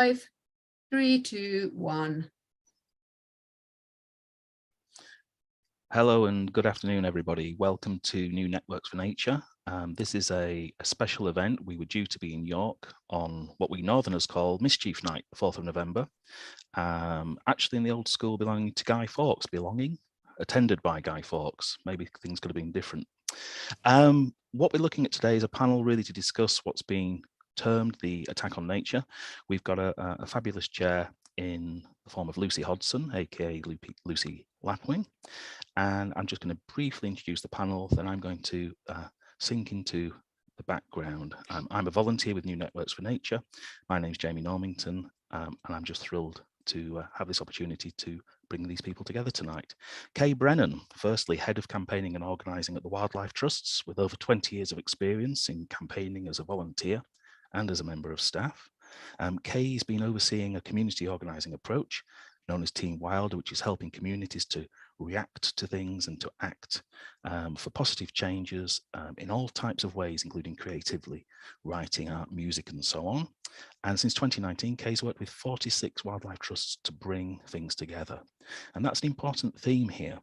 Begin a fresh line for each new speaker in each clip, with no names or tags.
5, 3, 2, 1.
Hello and good afternoon, everybody. Welcome to New Networks for Nature. This is a special event. We were due to be in York on what we Northerners call Mischief Night, the 4th of November. Actually in the old school belonging to Guy Fawkes, attended by Guy Fawkes. Maybe things could have been different. What we're looking at today is a panel really to discuss what's being termed the attack on nature. We've got a fabulous chair in the form of Lucy Hodson, aka Lucy Lapwing. And I'm just going to briefly introduce the panel, then I'm going to sink into the background. I'm a volunteer with New Networks for Nature. My name's Jamie Normington, and I'm just thrilled to have this opportunity to bring these people together tonight. Kaye Brennan, firstly, Head of Campaigning and Organising at the Wildlife Trusts, with over 20 years of experience in campaigning as a volunteer and as a member of staff. Kaye's been overseeing a community organising approach known as Team Wilder, which is helping communities to react to things and to act for positive changes in all types of ways, including creatively, writing, art, music, and so on. And since 2019, Kaye's worked with 46 wildlife trusts to bring things together. And that's an important theme here.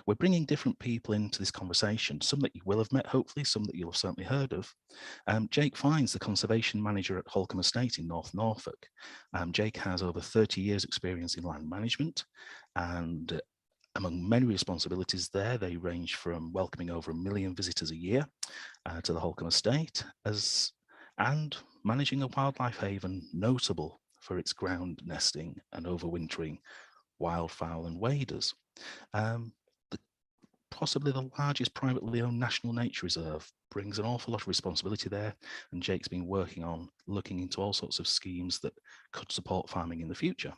We're bringing different people into this conversation, some that you will have met, hopefully, some that you'll have certainly heard of. Jake Fiennes, the conservation manager at Holcombe Estate in North Norfolk. Jake has over 30 years experience in land management, and among many responsibilities there, they range from welcoming over 1 million visitors a year to the Holcombe Estate, and managing a wildlife haven notable for its ground nesting and overwintering wildfowl and waders. Possibly the largest privately owned national nature reserve brings an awful lot of responsibility there, and Jake's been working on looking into all sorts of schemes that could support farming in the future.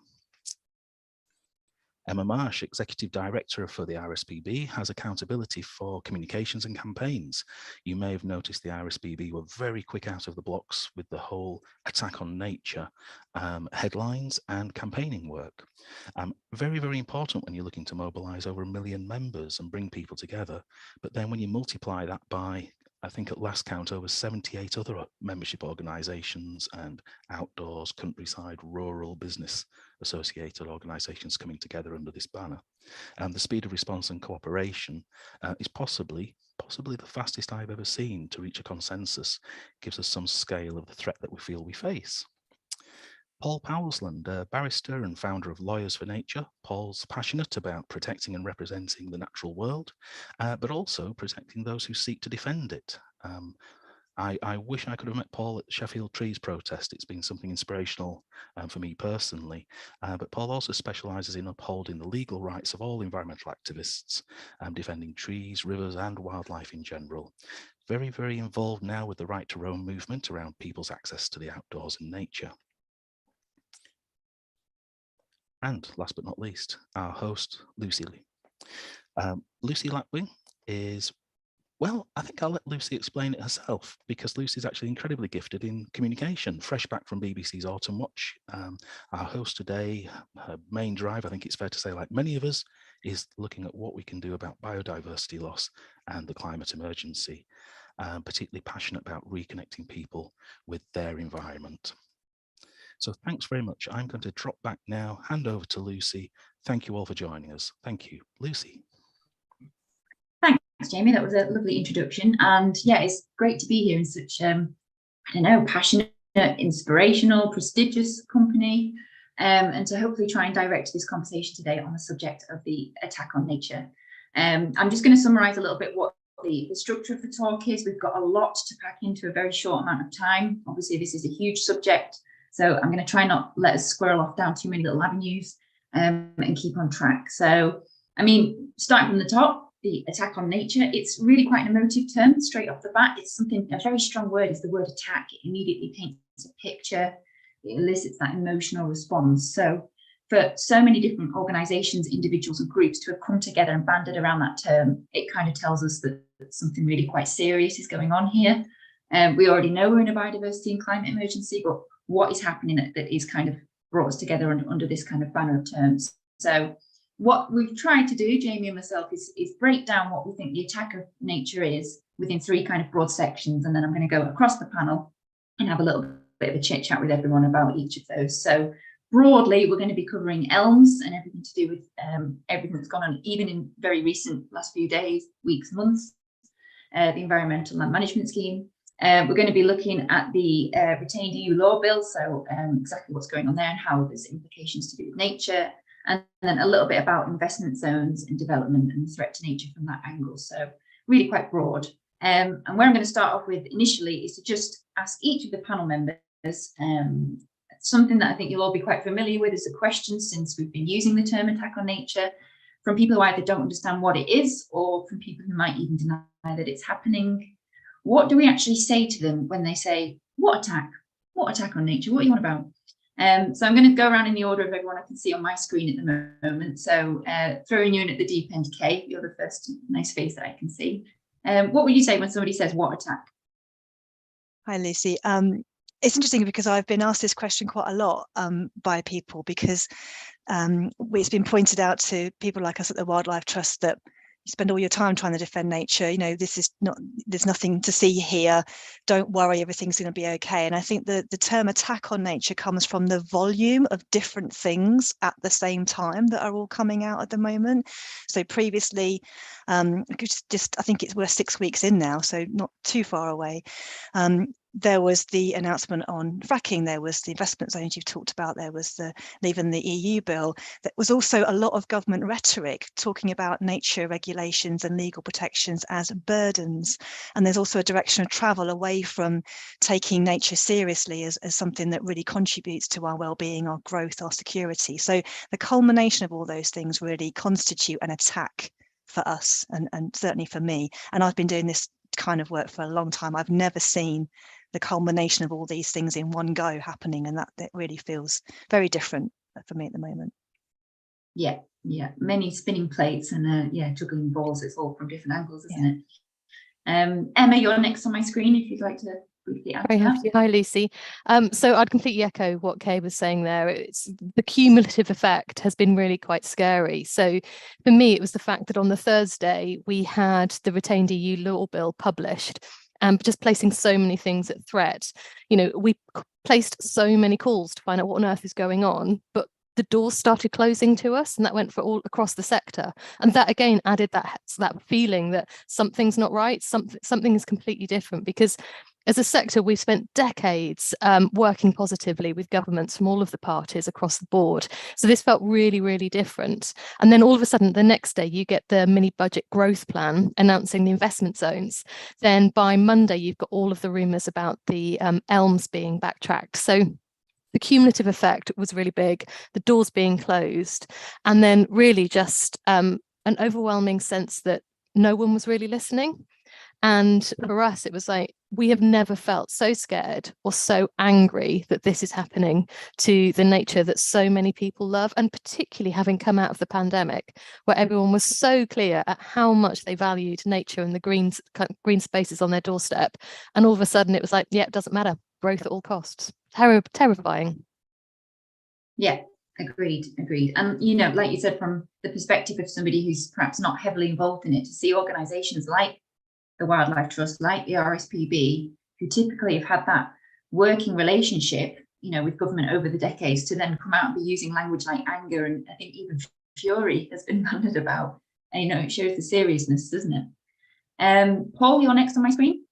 Emma Marsh, Executive Director for the RSPB, has accountability for communications and campaigns. You may have noticed the RSPB were very quick out of the blocks with the whole attack on nature headlines and campaigning work. Very, very important when you're looking to mobilise over 1 million members and bring people together. But then when you multiply that by, I think at last count, over 78 other membership organisations and outdoors, countryside, rural, business associated organisations coming together under this banner. The speed of response and cooperation is possibly the fastest I've ever seen to reach a consensus. Gives us some scale of the threat that we feel we face. Paul Powlesland, a barrister and founder of Lawyers for Nature. Paul's passionate about protecting and representing the natural world, but also protecting those who seek to defend it. I wish I could have met Paul at the Sheffield Trees protest. It's been something inspirational for me personally. But Paul also specialises in upholding the legal rights of all environmental activists, defending trees, rivers and wildlife in general. Very, very involved now with the Right to Roam movement around people's access to the outdoors and nature. And last but not least, our host, Lucy Lee. Lucy Lapwing is, well, I think I'll let Lucy explain it herself, because Lucy's actually incredibly gifted in communication, fresh back from BBC's Autumn Watch. Our host today, her main drive, I think it's fair to say, like many of us, is looking at what we can do about biodiversity loss and the climate emergency, particularly passionate about reconnecting people with their environment. So thanks very much. I'm going to drop back now, hand over to Lucy. Thank you all for joining us. Thank you. Lucy.
Thanks, Jamie. That was a lovely introduction. And yeah, it's great to be here in such, I don't know, passionate, inspirational, prestigious company, and to hopefully try and direct this conversation today on the subject of the attack on nature. I'm just going to summarise a little bit what the structure of the talk is. We've got a lot to pack into a very short amount of time. Obviously, this is a huge subject. So I'm going to try not let us squirrel off down too many little avenues and keep on track. So, I mean, starting from the top, the attack on nature, it's really quite an emotive term straight off the bat. It's something, a very strong word is the word attack. It immediately paints a picture. It elicits that emotional response. So for so many different organisations, individuals and groups to have come together and banded around that term, it kind of tells us that something really quite serious is going on here. We already know we're in a biodiversity and climate emergency, but what is happening that is kind of brought us together under this kind of banner of terms. So what we've tried to do, Jamie and myself, is break down what we think the attack of nature is within 3 kind of broad sections. And then I'm going to go across the panel and have a little bit of a chit chat with everyone about each of those. So broadly, we're going to be covering ELMS and everything to do with everything that's gone on, even in very recent last few days, weeks, months, the Environmental Land Management Scheme. We're going to be looking at the retained EU law bill, so exactly what's going on there and how there's implications to do with nature, and then a little bit about investment zones and development and threat to nature from that angle. So really quite broad. And where I'm going to start off with initially is to just ask each of the panel members something that I think you'll all be quite familiar with as a question, since we've been using the term attack on nature, from people who either don't understand what it is or from people who might even deny that it's happening. What do we actually say to them when they say, what attack? What attack on nature? What are you on about? So I'm going to go around in the order of everyone I can see on my screen at the moment. So throwing you in at the deep end, Kaye, you're the first nice face that I can see. What would you say when somebody says, what attack?
Hi, Lucy. It's interesting because I've been asked this question quite a lot by people, because it's been pointed out to people like us at the Wildlife Trust that you spend all your time trying to defend nature. You know, this is not, there's nothing to see here. Don't worry, everything's going to be okay. And I think the term attack on nature comes from the volume of different things at the same time that are all coming out at the moment. So previously, I think we're 6 weeks in now, so not too far away. There was the announcement on fracking, there was the investment zones you've talked about, there was even the EU bill. There was also a lot of government rhetoric talking about nature regulations and legal protections as burdens. And there's also a direction of travel away from taking nature seriously as something that really contributes to our well-being, our growth, our security. So the culmination of all those things really constitute an attack for us, and certainly for me. And I've been doing this kind of work for a long time. I've never seen the culmination of all these things in one go happening, and that really feels very different for me at the moment.
Yeah, many spinning plates and juggling balls. It's all from different angles, isn't it? Emma, you're next on my screen if you'd like to briefly answer
Very happy. Hi, Lucy. So I'd completely echo what Kaye was saying there. It's the cumulative effect has been really quite scary. So for me, it was the fact that on the Thursday we had the retained EU law bill published, and just placing so many things at threat. You know, we placed so many calls to find out what on earth is going on, but the doors started closing to us, and that went for all across the sector. And that again added that feeling that something's not right, something is completely different, because as a sector, we've spent decades working positively with governments from all of the parties across the board. So this felt really, really different. And then all of a sudden, the next day, you get the mini budget growth plan announcing the investment zones. Then by Monday, you've got all of the rumours about the ELMS being backtracked. So the cumulative effect was really big, the doors being closed, and then really just an overwhelming sense that no one was really listening. And for us, it was like, we have never felt so scared or so angry that this is happening to the nature that so many people love, and particularly having come out of the pandemic, where everyone was so clear at how much they valued nature and the green spaces on their doorstep. And all of a sudden it was like, yeah, it doesn't matter, growth at all costs. Terrifying.
Yeah, agreed. And, you know, like you said, from the perspective of somebody who's perhaps not heavily involved in it, to see organisations like the Wildlife Trust, like the RSPB, who typically have had that working relationship, you know, with government over the decades, to then come out and be using language like anger and I think even fury has been bandied about. And, you know, it shows the seriousness, doesn't it? Paul, you're next on my screen.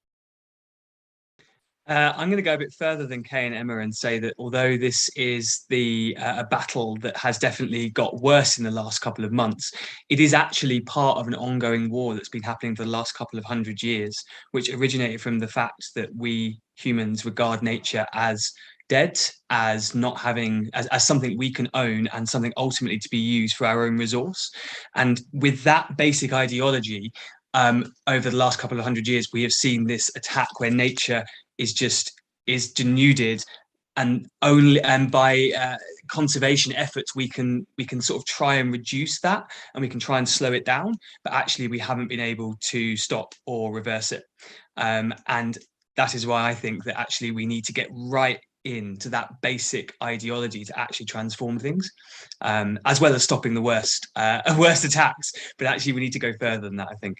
I'm going to go a bit further than Kaye and Emma and say that although this is a battle that has definitely got worse in the last couple of months, it is actually part of an ongoing war that's been happening for the last couple of 100 years, which originated from the fact that we humans regard nature as dead, as not having, as something we can own and something ultimately to be used for our own resource. And with that basic ideology, over the last couple of 100 years, we have seen this attack where nature is denuded, and by conservation efforts we can sort of try and reduce that, and we can try and slow it down, but actually we haven't been able to stop or reverse it. And that is why I think that actually we need to get right into that basic ideology to actually transform things, as well as stopping the worst attacks. But actually we need to go further than that, I think.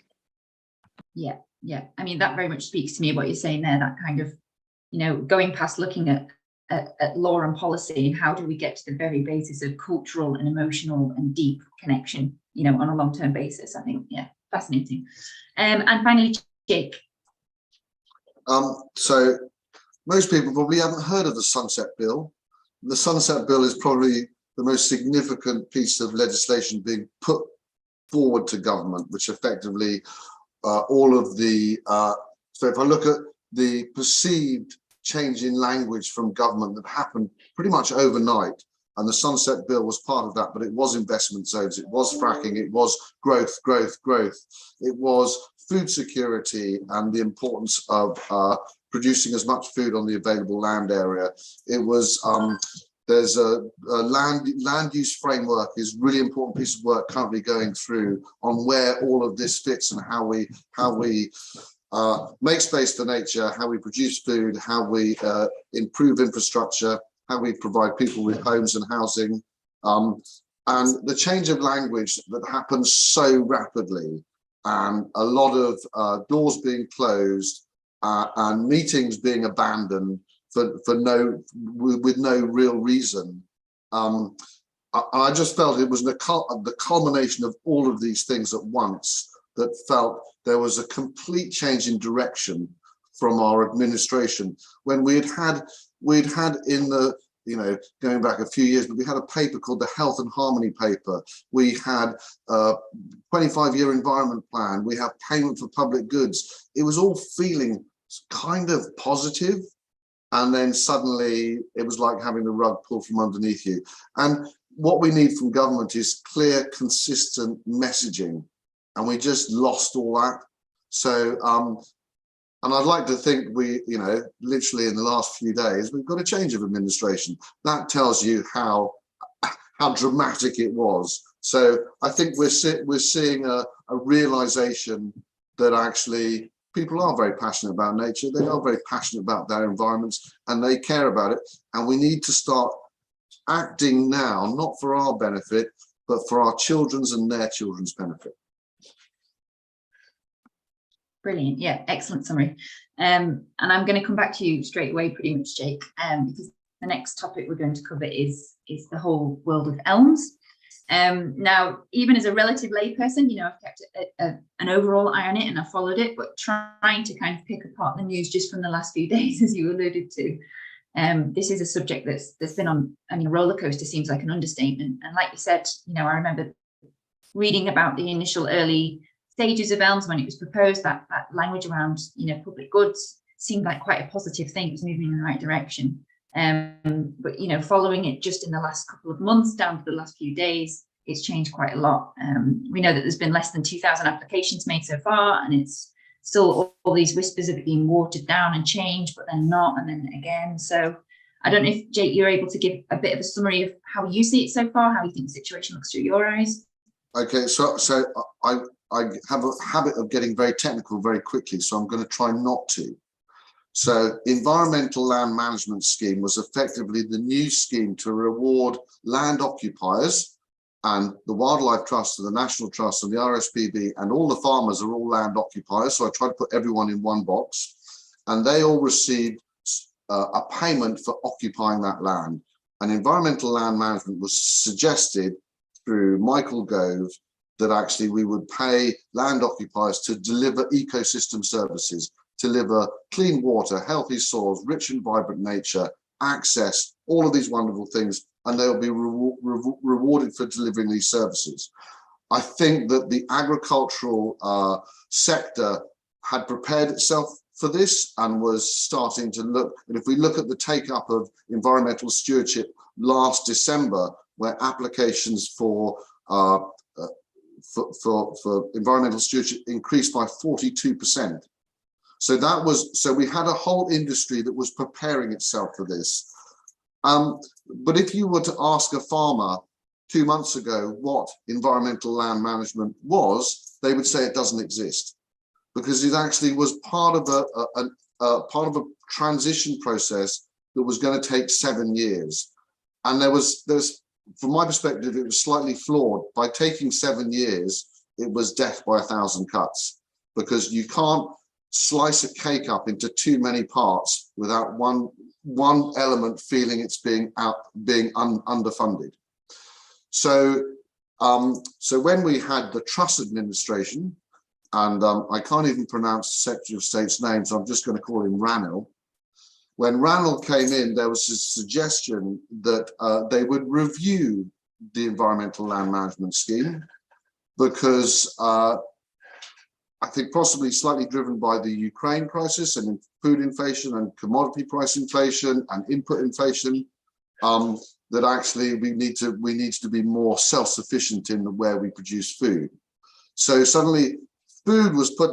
Yeah. I mean, that very much speaks to me, what you're saying there, that kind of, going past looking at law and policy, and how do we get to the very basis of cultural and emotional and deep connection, on a long-term basis. I think, yeah, fascinating. And finally, Jake.
So most people probably haven't heard of the Sunset Bill. The Sunset Bill is probably the most significant piece of legislation being put forward to government, which effectively all of the, so if I look at the perceived change in language from government that happened pretty much overnight, and the Sunset Bill was part of that, but it was investment zones, it was fracking, it was growth, it was food security and the importance of producing as much food on the available land area. It was, there's a land use framework is really important piece of work currently going through on where all of this fits and how we make space for nature, how we produce food, how we improve infrastructure, how we provide people with homes and housing. And the change of language that happens so rapidly, and a lot of doors being closed and meetings being abandoned with no real reason. I just felt it was the culmination of all of these things at once that felt there was a complete change in direction from our administration. When we'd had in the, going back a few years, but we had a paper called the Health and Harmony paper. We had a 25-year environment plan. We have payment for public goods. It was all feeling kind of positive. And then suddenly it was like having the rug pulled from underneath you. And what we need from government is clear, consistent messaging. And we just lost all that. So, and I'd like to think we, literally in the last few days, we've got a change of administration. That tells you how dramatic it was. So I think we're seeing a realization that actually people are very passionate about nature. They are very passionate about their environments and they care about it. And we need to start acting now, not for our benefit, but for our children's and their children's benefit.
Brilliant. Yeah, excellent summary. And I'm going to come back to you straight away, pretty much, Jake, because the next topic we're going to cover is the whole world of ELMS. Now, even as a relative layperson, I've kept an overall eye on it and I followed it, but trying to kind of pick apart the news just from the last few days, as you alluded to. This is a subject that's been on, a roller coaster seems like an understatement. And like you said, I remember reading about the initial early stages of ELMS when it was proposed, that language around, public goods seemed like quite a positive thing. It was moving in the right direction. But, following it just in the last couple of months down to the last few days, it's changed quite a lot. We know that there's been less than 2,000 applications made so far, and it's still all these whispers of it being watered down and changed, but then not, and then again. So I don't know if, Jake, you're able to give a bit of a summary of how you see it so far, how you think the situation looks through your eyes.
Okay, so I have a habit of getting very technical very quickly, so I'm going to try not to. So environmental land management scheme was effectively the new scheme to reward land occupiers, and the Wildlife Trust and the National Trust and the RSPB and all the farmers are all land occupiers. So I tried to put everyone in one box, and they all received a payment for occupying that land. And environmental land management was suggested through Michael Gove that actually we would pay land occupiers to deliver ecosystem services, deliver clean water, healthy soils, rich and vibrant nature, access, all of these wonderful things, and they'll be rewarded for delivering these services. I think that the agricultural sector had prepared itself for this and was starting to look, and if we look at the take up of environmental stewardship last December, where applications for environmental stewardship increased by 42%. So we had a whole industry that was preparing itself for this. But if you were to ask a farmer 2 months ago what environmental land management was, they would say it doesn't exist, because it actually was part of a transition process that was going to take 7 years. And there's from my perspective, it was slightly flawed. By taking 7 years, it was death by 1,000 cuts, because you can't slice a cake up into too many parts without one element feeling it's being underfunded. So when we had the Truss administration, and I can't even pronounce the Secretary of State's name, so I'm just going to call him Ranil. When Ranil came in, there was a suggestion that they would review the environmental land management scheme, because I think possibly slightly driven by the Ukraine crisis and food inflation and commodity price inflation and input inflation, that actually we need to be more self-sufficient in where we produce food. So suddenly food was put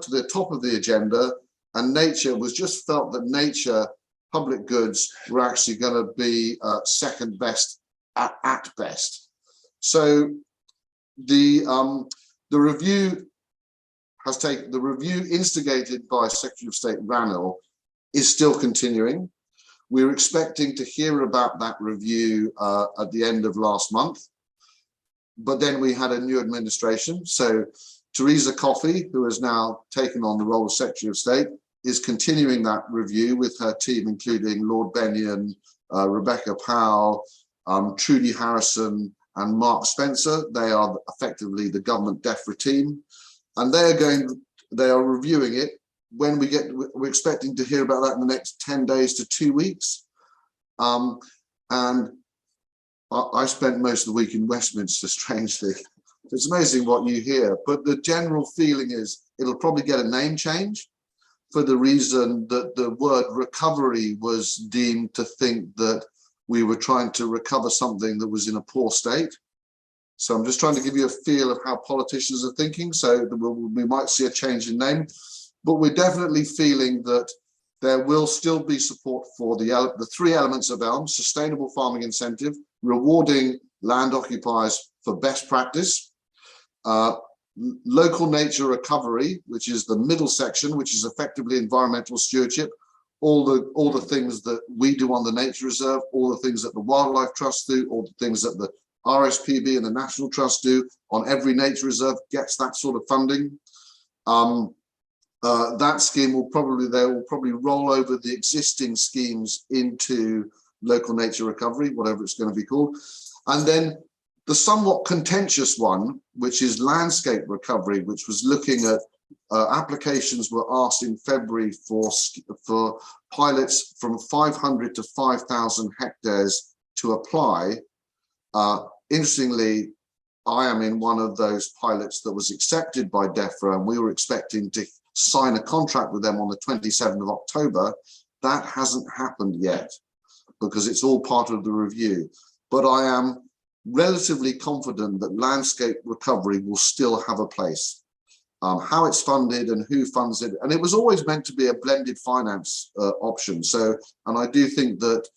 to the top of the agenda, and nature was just felt that nature, public goods, were actually going to be second best at best. So the review instigated by Secretary of State Ranil is still continuing. We're expecting to hear about that review at the end of last month, but then we had a new administration. So Theresa Coffey, who has now taken on the role of Secretary of State, is continuing that review with her team, including Lord Bennion, Rebecca Powell, Trudy Harrison, and Mark Spencer. They are effectively the government DEFRA team, and they are reviewing it. When we're expecting to hear about that in the next 10 days to 2 weeks. And I spent most of the week in Westminster, strangely. It's amazing what you hear, but the general feeling is it'll probably get a name change, for the reason that the word recovery was deemed to think that we were trying to recover something that was in a poor state. So I'm just trying to give you a feel of how politicians are thinking. So we might see a change in name, but we're definitely feeling that there will still be support for the three elements of ELMS: sustainable farming incentive, rewarding land occupiers for best practice, local nature recovery, which is the middle section, which is effectively environmental stewardship, all the things that we do on the nature reserve, all the things that the Wildlife Trust do, all the things that the RSPB and the National Trust do on every nature reserve gets that sort of funding. That scheme will probably roll over the existing schemes into local nature recovery, whatever it's going to be called. And then the somewhat contentious one, which is landscape recovery, which was looking at applications were asked in February for pilots from 500 to 5,000 hectares to apply. Interestingly, I am in one of those pilots that was accepted by DEFRA, and we were expecting to sign a contract with them on the 27th of October. That hasn't happened yet because it's all part of the review. But I am relatively confident that landscape recovery will still have a place. How it's funded and who funds it, and it was always meant to be a blended finance option. So, and I do think that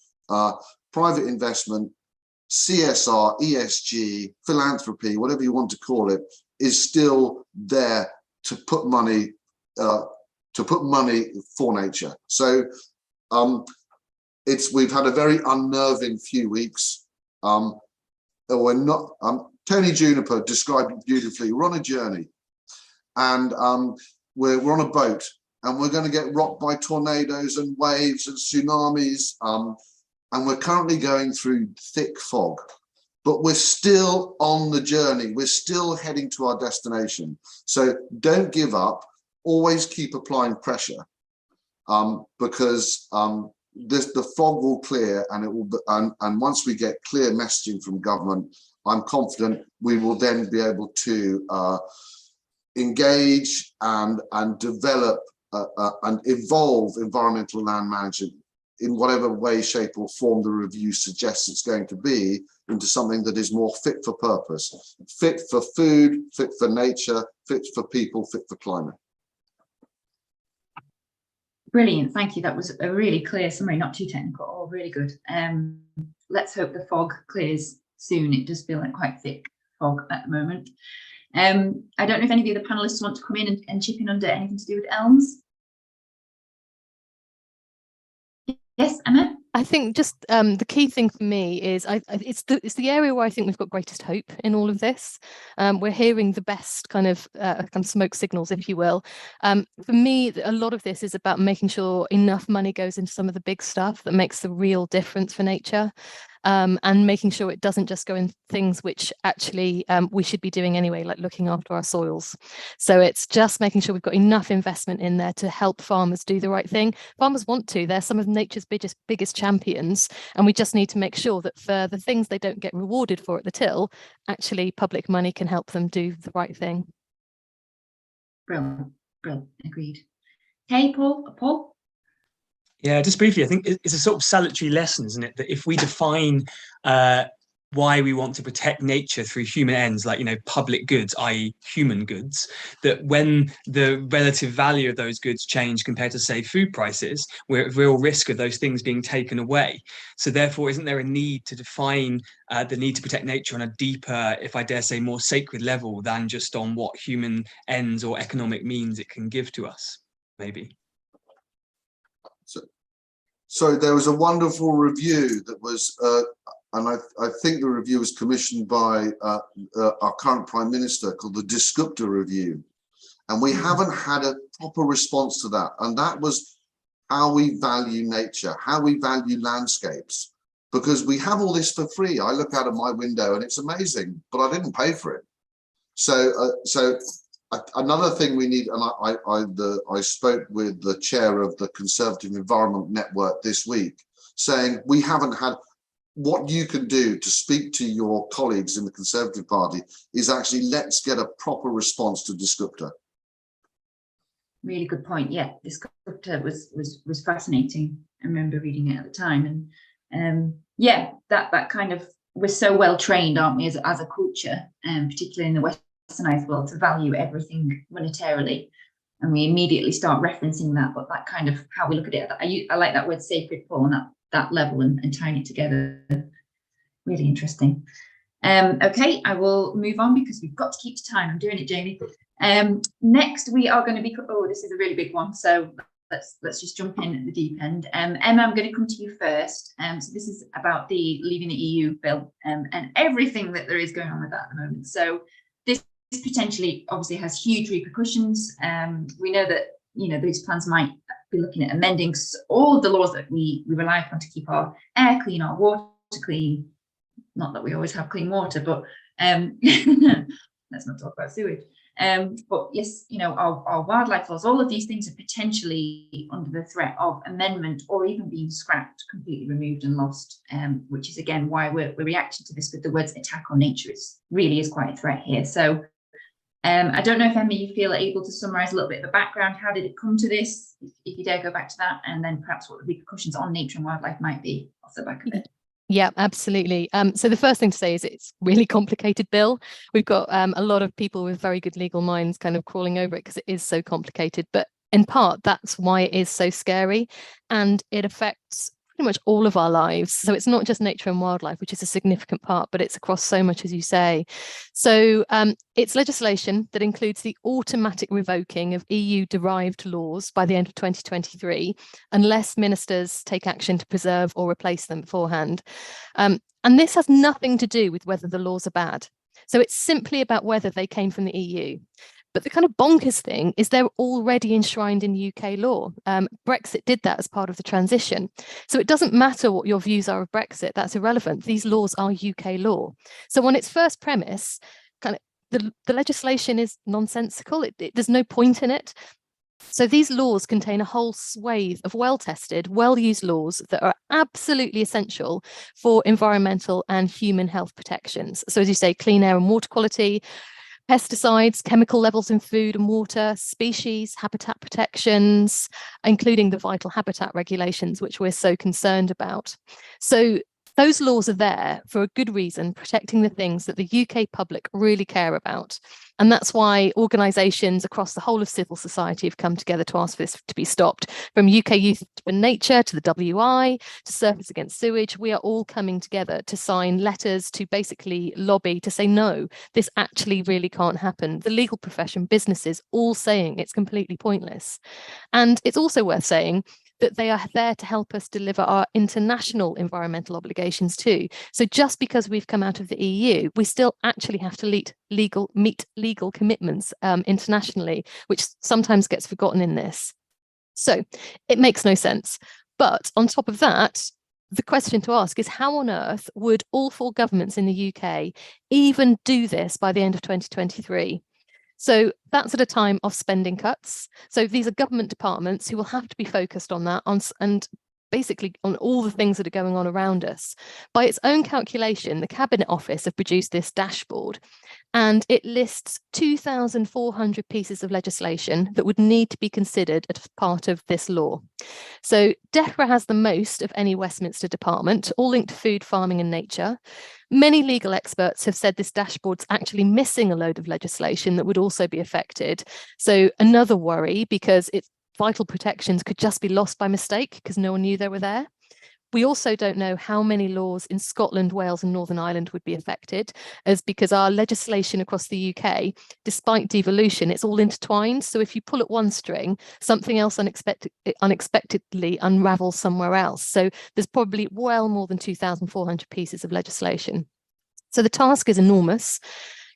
private investment, CSR, ESG, philanthropy, whatever you want to call it, is still there to put money for nature. So we've had a very unnerving few weeks. We're not. Tony Juniper described it beautifully. We're on a journey, and we're on a boat, and we're going to get rocked by tornadoes and waves and tsunamis. And we're currently going through thick fog, but we're still on the journey. We're still heading to our destination. So don't give up. Always keep applying pressure, because the fog will clear, and it will. And once we get clear messaging from government, I'm confident we will then be able to engage and develop and evolve environmental land management in whatever way, shape or form the review suggests it's going to be, into something that is more fit for purpose, fit for food, fit for nature, fit for people, fit for climate.
Brilliant, thank you. That was a really clear summary, not too technical, all really good. Let's hope the fog clears soon. It does feel like quite thick fog at the moment. I don't know if any of the other panelists want to come in and chip in under anything to do with ELMS. Yes, Emma?
I think just the key thing for me is it's the area where I think we've got greatest hope in all of this. We're hearing the best kind of smoke signals, if you will. For me, a lot of this is about making sure enough money goes into some of the big stuff that makes the real difference for nature. And making sure it doesn't just go in things which actually we should be doing anyway, like looking after our soils. So it's just making sure we've got enough investment in there to help farmers do the right thing. Farmers want to, they're some of nature's biggest champions, and we just need to make sure that for the things they don't get rewarded for at the till, actually public money can help them do the right thing.
Brilliant, agreed. Hey, Paul?
Yeah, just briefly, I think it's a sort of salutary lesson, isn't it? That if we define why we want to protect nature through human ends, like, public goods, i.e. human goods, that when the relative value of those goods change compared to, say, food prices, we're at real risk of those things being taken away. So therefore, isn't there a need to define the need to protect nature on a deeper, if I dare say, more sacred level than just on what human ends or economic means it can give to us, maybe?
So there was a wonderful review that was, and I think the review was commissioned by our current Prime Minister, called the Descriptor Review. And we haven't had a proper response to that. And that was how we value nature, how we value landscapes, because we have all this for free. I look out of my window and it's amazing, but I didn't pay for it. So another thing we need, and I spoke with the chair of the Conservative Environment Network this week, saying we haven't had, what you can do to speak to your colleagues in the Conservative Party is actually, let's get a proper response to Descriptor.
Really good point. Yeah, Descriptor was fascinating. I remember reading it at the time, and yeah, that kind of, we're so well trained, aren't we, as a culture, and particularly in the Westernized world, to value everything monetarily, and we immediately start referencing that. But that kind of how we look at it, I like that word sacred, Paul, on that level, and tying it together. Really interesting. Okay, I will move on because we've got to keep to time. I'm doing it, Jamie. Next we are going to be, this is a really big one, so let's just jump in at the deep end. Emma, I'm going to come to you first. So this is about the leaving the EU bill, and everything that there is going on with that at the moment. So this potentially obviously has huge repercussions. We know that these plans might be looking at amending all of the laws that we rely upon to keep our air clean, our water clean. Not that we always have clean water, but let's not talk about sewage. But yes, our wildlife laws, all of these things are potentially under the threat of amendment or even being scrapped, completely removed and lost, which is again why we're reacting to this with the words attack on nature. It really is quite a threat here. So I don't know if, Emma, you feel able to summarise a little bit of the background. How did it come to this? If you dare go back to that, and then perhaps what the repercussions on nature and wildlife might be off the back of it.
Yeah, absolutely. So the first thing to say is it's a really complicated bill. We've got a lot of people with very good legal minds kind of crawling over it because it is so complicated. But in part, that's why it is so scary, and it affects pretty much all of our lives. So it's not just nature and wildlife, which is a significant part, but it's across so much, as you say. So it's legislation that includes the automatic revoking of EU-derived laws by the end of 2023, unless ministers take action to preserve or replace them beforehand. And this has nothing to do with whether the laws are bad. So it's simply about whether they came from the EU. But the kind of bonkers thing is they're already enshrined in UK law. Brexit did that as part of the transition. So it doesn't matter what your views are of Brexit, that's irrelevant. These laws are UK law. So on its first premise, kind of the legislation is nonsensical. There's no point in it. So these laws contain a whole swathe of well-tested, well-used laws that are absolutely essential for environmental and human health protections. So as you say, clean air and water quality, pesticides, chemical levels in food and water, species, habitat protections, including the vital habitat regulations, which we're so concerned about. So those laws are there for a good reason, protecting the things that the UK public really care about. And that's why organisations across the whole of civil society have come together to ask for this to be stopped. From UK Youth for Nature to the WI to Surfers Against Sewage, we are all coming together to sign letters to basically lobby to say, no, this actually really can't happen. The legal profession, businesses, all saying it's completely pointless. And it's also worth saying that they are there to help us deliver our international environmental obligations too. So just because we've come out of the EU, we still actually have to meet legal commitments internationally, which sometimes gets forgotten in this. So it makes no sense. But on top of that, the question to ask is, how on earth would all 4 governments in the UK even do this by the end of 2023? So that's at a time of spending cuts. So these are government departments who will have to be focused on that and basically on all the things that are going on around us. By its own calculation, the Cabinet Office have produced this dashboard, and it lists 2,400 pieces of legislation that would need to be considered as part of this law. So DEFRA has the most of any Westminster department, all linked to food, farming and nature. Many legal experts have said this dashboard's actually missing a load of legislation that would also be affected. So another worry, because it's vital protections could just be lost by mistake because no one knew they were there. We also don't know how many laws in Scotland, Wales and Northern Ireland would be affected, as because our legislation across the UK, despite devolution, it's all intertwined. So if you pull at one string, something else unexpectedly unravels somewhere else. So there's probably well more than 2,400 pieces of legislation. So the task is enormous.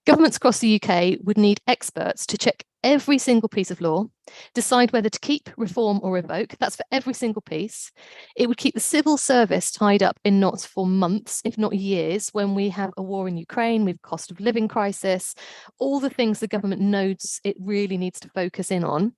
Governments across the UK would need experts to check every single piece of law, decide whether to keep, reform or revoke. That's for every single piece. It would keep the civil service tied up in knots for months, if not years, when we have a war in Ukraine, we have cost of living crisis, all the things the government knows it really needs to focus in on.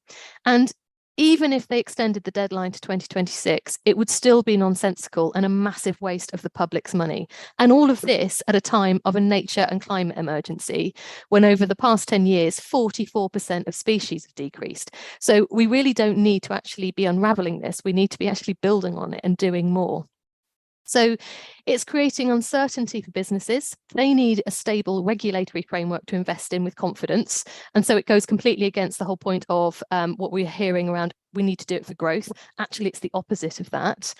And even if they extended the deadline to 2026, it would still be nonsensical and a massive waste of the public's money. And all of this at a time of a nature and climate emergency, when over the past 10 years, 44% of species have decreased. So we really don't need to actually be unraveling this. We need to be actually building on it and doing more. So it's creating uncertainty for businesses. They need a stable regulatory framework to invest in with confidence. And so it goes completely against the whole point of what we're hearing around we need to do it for growth. Actually, it's the opposite of that.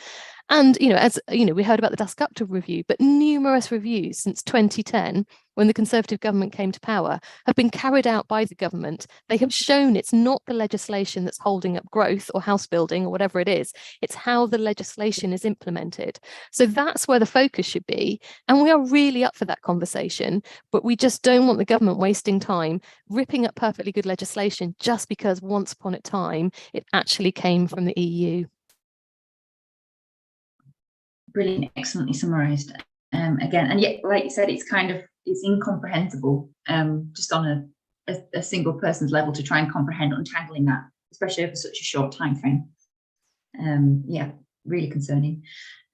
And, as we heard about the Dusk Up to review, but numerous reviews since 2010, when the Conservative government came to power, have been carried out by the government. They have shown it's not the legislation that's holding up growth or house building or whatever it is. It's how the legislation is implemented. So that's where the focus should be. And we are really up for that conversation, but we just don't want the government wasting time ripping up perfectly good legislation just because once upon a time it actually came from the EU.
Brilliant, excellently summarised. Again, and yet, like you said, it's incomprehensible just on a single person's level to try and comprehend untangling that, especially over such a short time frame. Yeah, really concerning.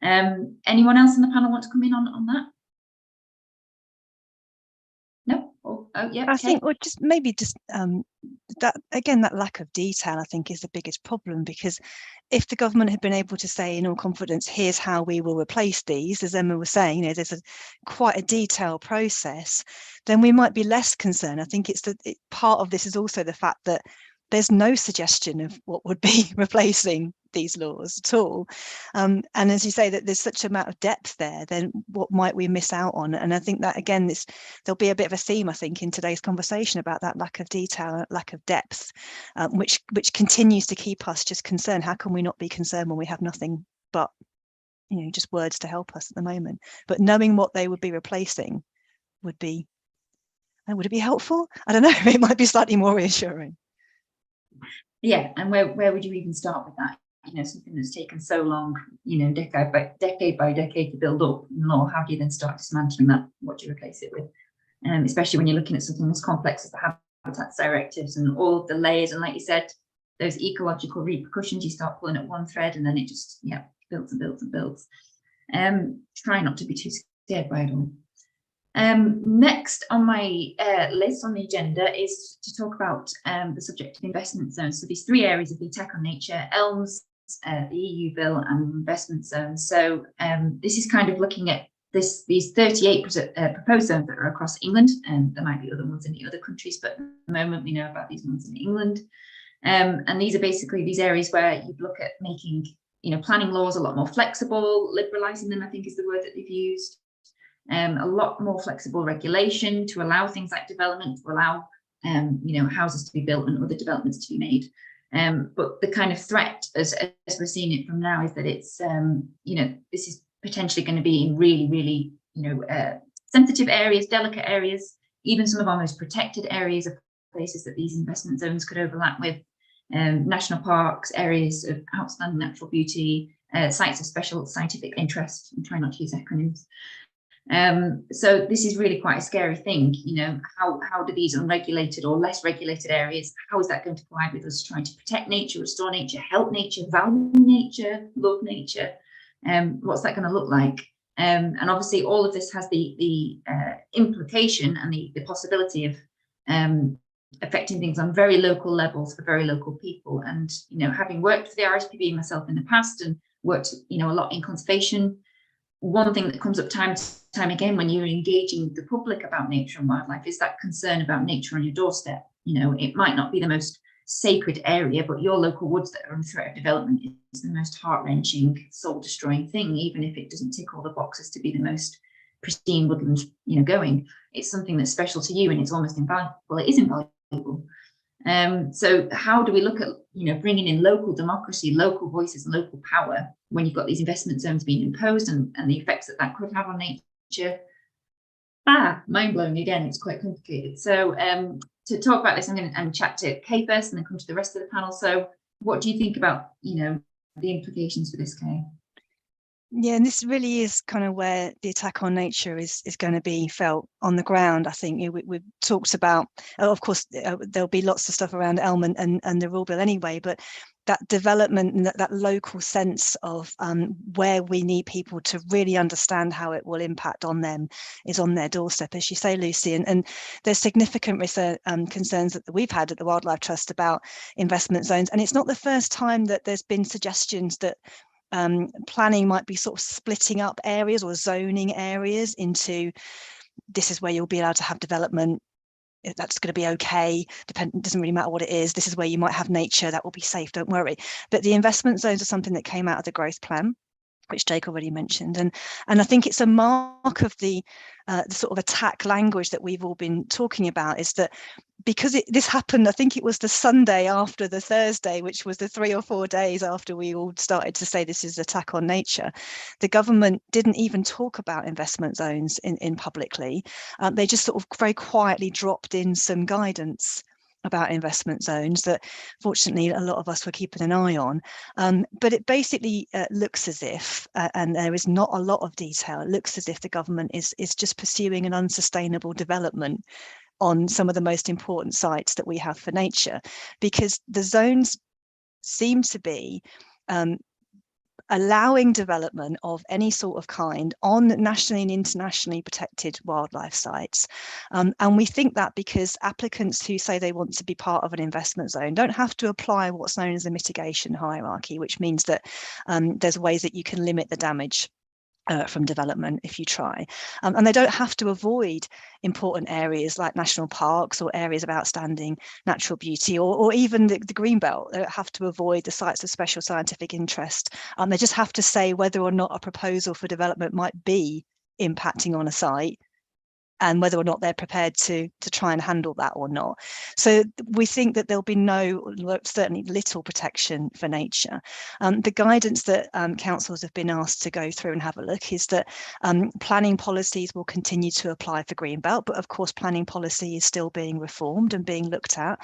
Anyone else in the panel want to come in on that? No? Oh yeah.
I think, or just maybe just that again, that lack of detail, I think, is the biggest problem, because if the government had been able to say in all confidence, here's how we will replace these, as Emma was saying, there's quite a detailed process, then we might be less concerned. I think part of this is also the fact that there's no suggestion of what would be replacing these laws at all. And as you say, that there's such an amount of depth there, then what might we miss out on? And I think that, again, there'll be a bit of a theme, I think, in today's conversation about that lack of detail, lack of depth, which continues to keep us just concerned. How can we not be concerned when we have nothing but, just words to help us at the moment? But knowing what they would be replacing would it be helpful? I don't know, it might be slightly more reassuring.
Yeah, and where would you even start with that? Something that's taken so long, decade by decade to build up in law. How do you then start dismantling that? What do you replace it with? Especially when you're looking at something as complex as the habitats directives and all of the layers, and like you said, those ecological repercussions. You start pulling at one thread, and then it just builds and builds and builds. Try not to be too scared by it all. Next on my list on the agenda is to talk about the subject of investment zones. So these 3 areas of the attack on nature: ELMS, the EU bill, and investment zones. So this is kind of looking at these 38 proposed zones that are across England, and there might be other ones in the other countries, but at the moment we know about these ones in England. And these are basically these areas where you'd look at making planning laws a lot more flexible, liberalising them, I think is the word that they've used. A lot more flexible regulation to allow things like development, to allow houses to be built and other developments to be made. But the kind of threat, as we're seeing it from now, is that it's, you know, this is potentially going to be in really, really, you know, sensitive areas, delicate areas, even some of our most protected areas of places that these investment zones could overlap with, national parks, areas of outstanding natural beauty, sites of special scientific interest. I'm trying not to use acronyms. So this is really quite a scary thing. You know, how do these unregulated or less regulated areas, how is that going to collide with us trying to protect nature, restore nature, help nature, value nature, love nature? What's that going to look like? And obviously all of this has the implication and the possibility of affecting things on very local levels for very local people. And, you know, having worked for the RSPB myself in the past and worked, you know, a lot in conservation, one thing that comes up time again when you're engaging the public about nature and wildlife is that concern about nature on your doorstep. You know, it might not be the most sacred area, but your local woods that are in threat of development is the most heart-wrenching, soul-destroying thing, even if it doesn't tick all the boxes to be the most pristine woodland, you know, going. It's something that's special to you and it's almost invaluable. Well, it is invaluable. So how do we look at, you know, bringing in local democracy, local voices, and local power when you've got these investment zones being imposed and the effects that that could have on nature? Mind-blowing again, it's quite complicated. So to talk about this, I'm going to chat to Kaye first and then come to the rest of the panel. So what do you think about, you know, the implications for this, Kaye?
Yeah, and this really is kind of where the attack on nature is going to be felt on the ground. I think, you know, we've talked about, of course, there'll be lots of stuff around ELMS and the rule bill anyway, but that development and that local sense of where we need people to really understand how it will impact on them is on their doorstep, as you say, Lucy. And there's significant research, concerns that we've had at the Wildlife Trust about investment zones. And it's not the first time that there's been suggestions that planning might be sort of splitting up areas or zoning areas into, this is where you'll be allowed to have development, that's going to be okay, doesn't really matter what it is, this is where you might have nature, that will be safe, don't worry. But the investment zones are something that came out of the growth plan, which Jake already mentioned, and I think it's a mark of the sort of attack language that we've all been talking about, is that because this happened, I think it was the Sunday after the Thursday, which was the 3 or 4 days after we all started to say this is attack on nature, the government didn't even talk about investment zones in publicly. They just sort of very quietly dropped in some guidance about investment zones that fortunately a lot of us were keeping an eye on, but it basically looks as if, and there is not a lot of detail, it looks as if the government is just pursuing an unsustainable development on some of the most important sites that we have for nature, because the zones seem to be allowing development of any sort of kind on nationally and internationally protected wildlife sites. And we think that because applicants who say they want to be part of an investment zone don't have to apply what's known as a mitigation hierarchy, which means that there's ways that you can limit the damage from development if you try. And they don't have to avoid important areas like national parks or areas of outstanding natural beauty, or even the green belt. They don't have to avoid the sites of special scientific interest. They just have to say whether or not a proposal for development might be impacting on a site, and whether or not they're prepared to try and handle that or not. So we think that there'll be certainly little protection for nature. The guidance that councils have been asked to go through and have a look is that planning policies will continue to apply for Greenbelt, but of course planning policy is still being reformed and being looked at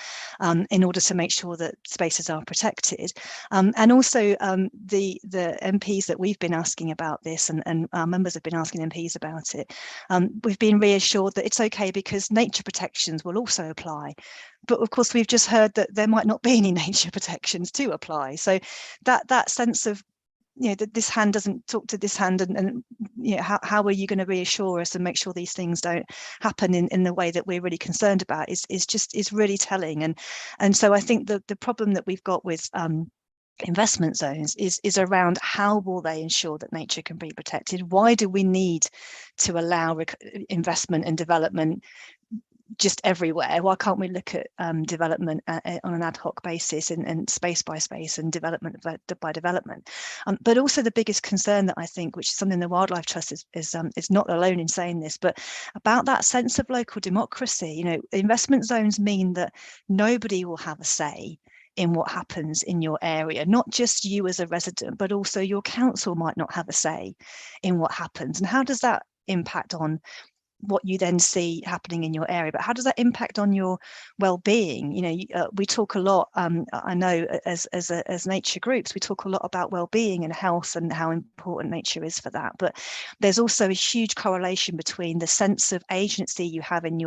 in order to make sure that spaces are protected. And also the MPs that we've been asking about this, and our members have been asking MPs about it, we've been reassured that it's okay because nature protections will also apply. But of course, we've just heard that there might not be any nature protections to apply. So that sense of, you know, that this hand doesn't talk to this hand, and you know, how are you going to reassure us and make sure these things don't happen in the way that we're really concerned about is really telling. And so I think the problem that we've got with investment zones is around how will they ensure that nature can be protected? Why do we need to allow investment and development just everywhere? Why can't we look at development on an ad hoc basis and space by space and development by development? But also the biggest concern that I think, which is something the Wildlife Trust is not alone in saying this, but about that sense of local democracy. You know, investment zones mean that nobody will have a say in what happens in your area. Not just you as a resident, but also your council might not have a say in what happens. And how does that impact on what you then see happening in your area? But how does that impact on your well-being? You know, we talk a lot, I know as nature groups, we talk a lot about well-being and health and how important nature is for that. But there's also a huge correlation between the sense of agency you have in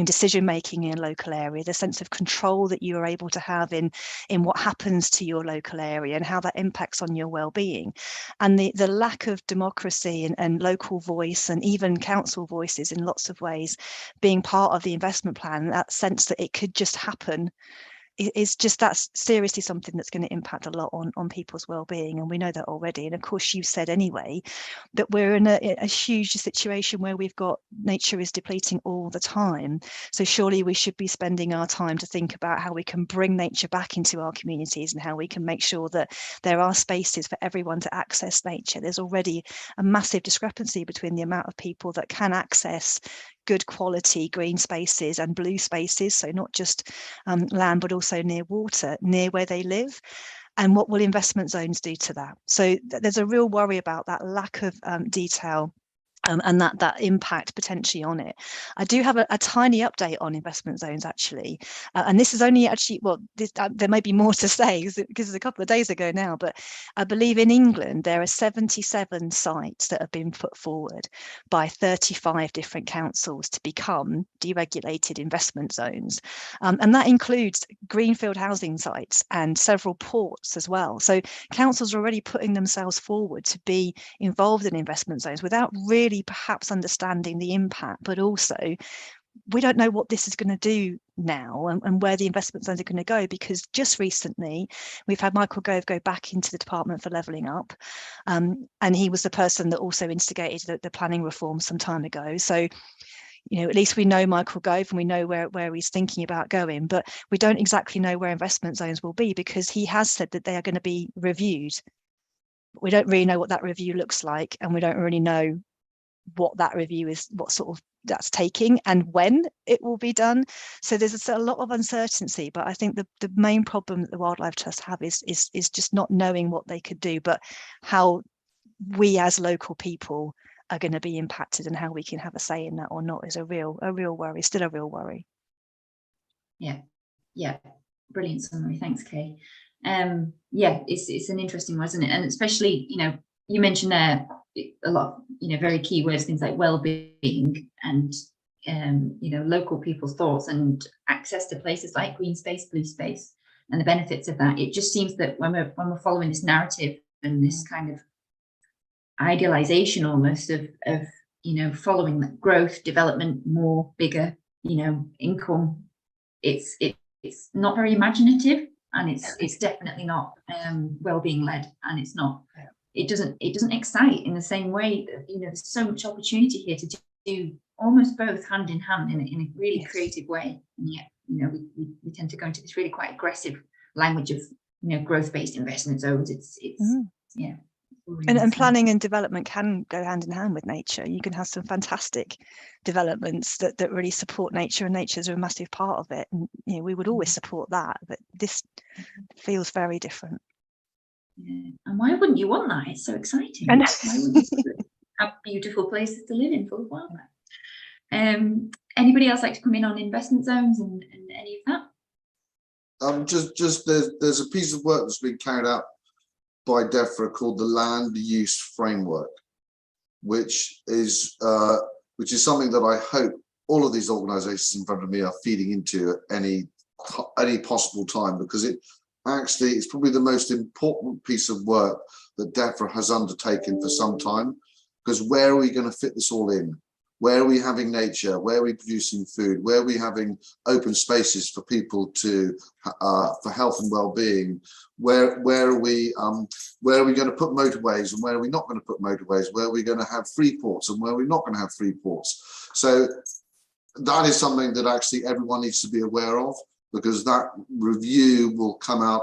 decision making in a local area, the sense of control that you are able to have in what happens to your local area and how that impacts on your well-being, and the lack of democracy and local voice and even council voices in lots of ways being part of the investment plan. That sense that it could just happen is just, that's seriously something that's going to impact a lot on people's well-being, and we know that already. And of course, you said anyway that we're in a huge situation where we've got nature is depleting all the time. So surely we should be spending our time to think about how we can bring nature back into our communities and how we can make sure that there are spaces for everyone to access nature. There's already a massive discrepancy between the amount of people that can access good quality green spaces and blue spaces, so not just land but also near water, near where they live. And what will investment zones do to that? So there's a real worry about that lack of detail and that impact potentially on it. I do have a tiny update on investment zones actually, and this is only actually, well, there may be more to say because it's a couple of days ago now, but I believe in England there are 77 sites that have been put forward by 35 different councils to become deregulated investment zones, and that includes greenfield housing sites and several ports as well. So councils are already putting themselves forward to be involved in investment zones without really perhaps understanding the impact, but also we don't know what this is going to do now and where the investment zones are going to go, because just recently we've had Michael Gove go back into the Department for Levelling Up, and he was the person that also instigated the planning reform some time ago. So you know, at least we know Michael Gove and we know where he's thinking about going, but we don't exactly know where investment zones will be, because he has said that they are going to be reviewed. We don't really know what that review looks like, and we don't really know what that review is, what sort of that's taking and when it will be done. So there's a lot of uncertainty, but I think the main problem that the Wildlife Trust have is just not knowing what they could do, but how we as local people are going to be impacted and how we can have a say in that or not is a real worry, still a real worry.
Yeah, brilliant summary, thanks Kaye. Yeah, it's an interesting one, isn't it? And especially, you know, you mentioned there a lot, you know, very key words, things like well-being and you know, local people's thoughts and access to places like green space, blue space, and the benefits of that. It just seems that when we're following this narrative and this kind of idealization almost of you know, following that growth, development, more, bigger, you know, income, it's not very imaginative, and it's definitely not well-being led, and it's not. It doesn't excite in the same way that, you know, there's so much opportunity here to do almost both hand in hand in a really creative way. And yet, you know, we tend to go into this really quite aggressive language of, you know, growth-based investment zones. It's yeah.
And planning and development can go hand in hand with nature. You can have some fantastic developments that really support nature, and nature's a massive part of it. And you know, we would always support that, but this feels very different.
Yeah. And why wouldn't you want that? It's so exciting. Why wouldn't you have beautiful places to live in full of wildlife? Anybody else like to come in on investment zones and any of that?
Just there's a piece of work that's been carried out by DEFRA called the Land Use Framework, which is something that I hope all of these organisations in front of me are feeding into at any possible time, because it's probably the most important piece of work that DEFRA has undertaken for some time. Because where are we going to fit this all in? Where are we having nature? Where are we producing food? Where are we having open spaces for people to for health and well-being? Where are we going to put motorways, and where are we not going to put motorways? Where are we going to have free ports, and where are we not going to have free ports? So that is something that actually everyone needs to be aware of, because that review will come out.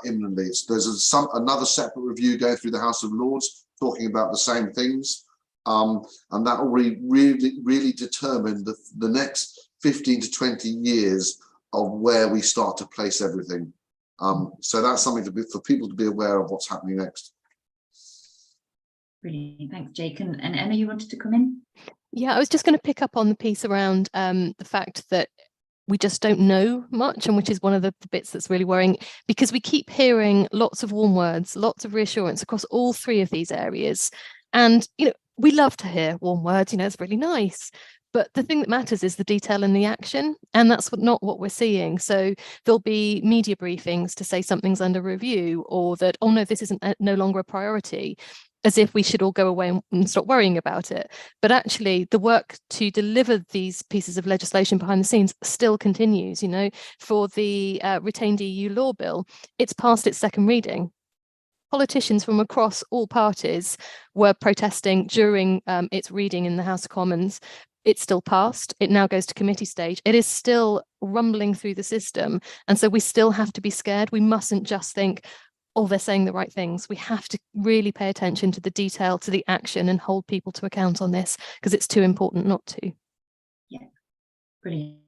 Imminently. There's another separate review going through the House of Lords talking about the same things, and that will really determine the next 15 to 20 years of where we start to place everything. So that's something for people to be aware of what's happening next.
Brilliant, thanks, Jake. And Emma, you wanted to come in?
Yeah, I was just going to pick up on the piece around the fact that we just don't know much, and which is one of the bits that's really worrying, because we keep hearing lots of warm words, lots of reassurance across all three of these areas. And, we love to hear warm words, it's really nice. But the thing that matters is the detail and the action, and that's not what we're seeing. So there'll be media briefings to say something's under review, or that, oh no, this isn't no longer a priority, as if we should all go away and stop worrying about it. But actually, the work to deliver these pieces of legislation behind the scenes still continues. For the retained EU law bill, it's past its second reading. Politicians from across all parties were protesting during its reading in the House of Commons. It's still passed. It now goes to committee stage. It is still rumbling through the system. And so we still have to be scared. We mustn't just think, oh, they're saying the right things. We have to really pay attention to the detail, to the action, and hold people to account on this, because it's too important not to.
Yeah, brilliant.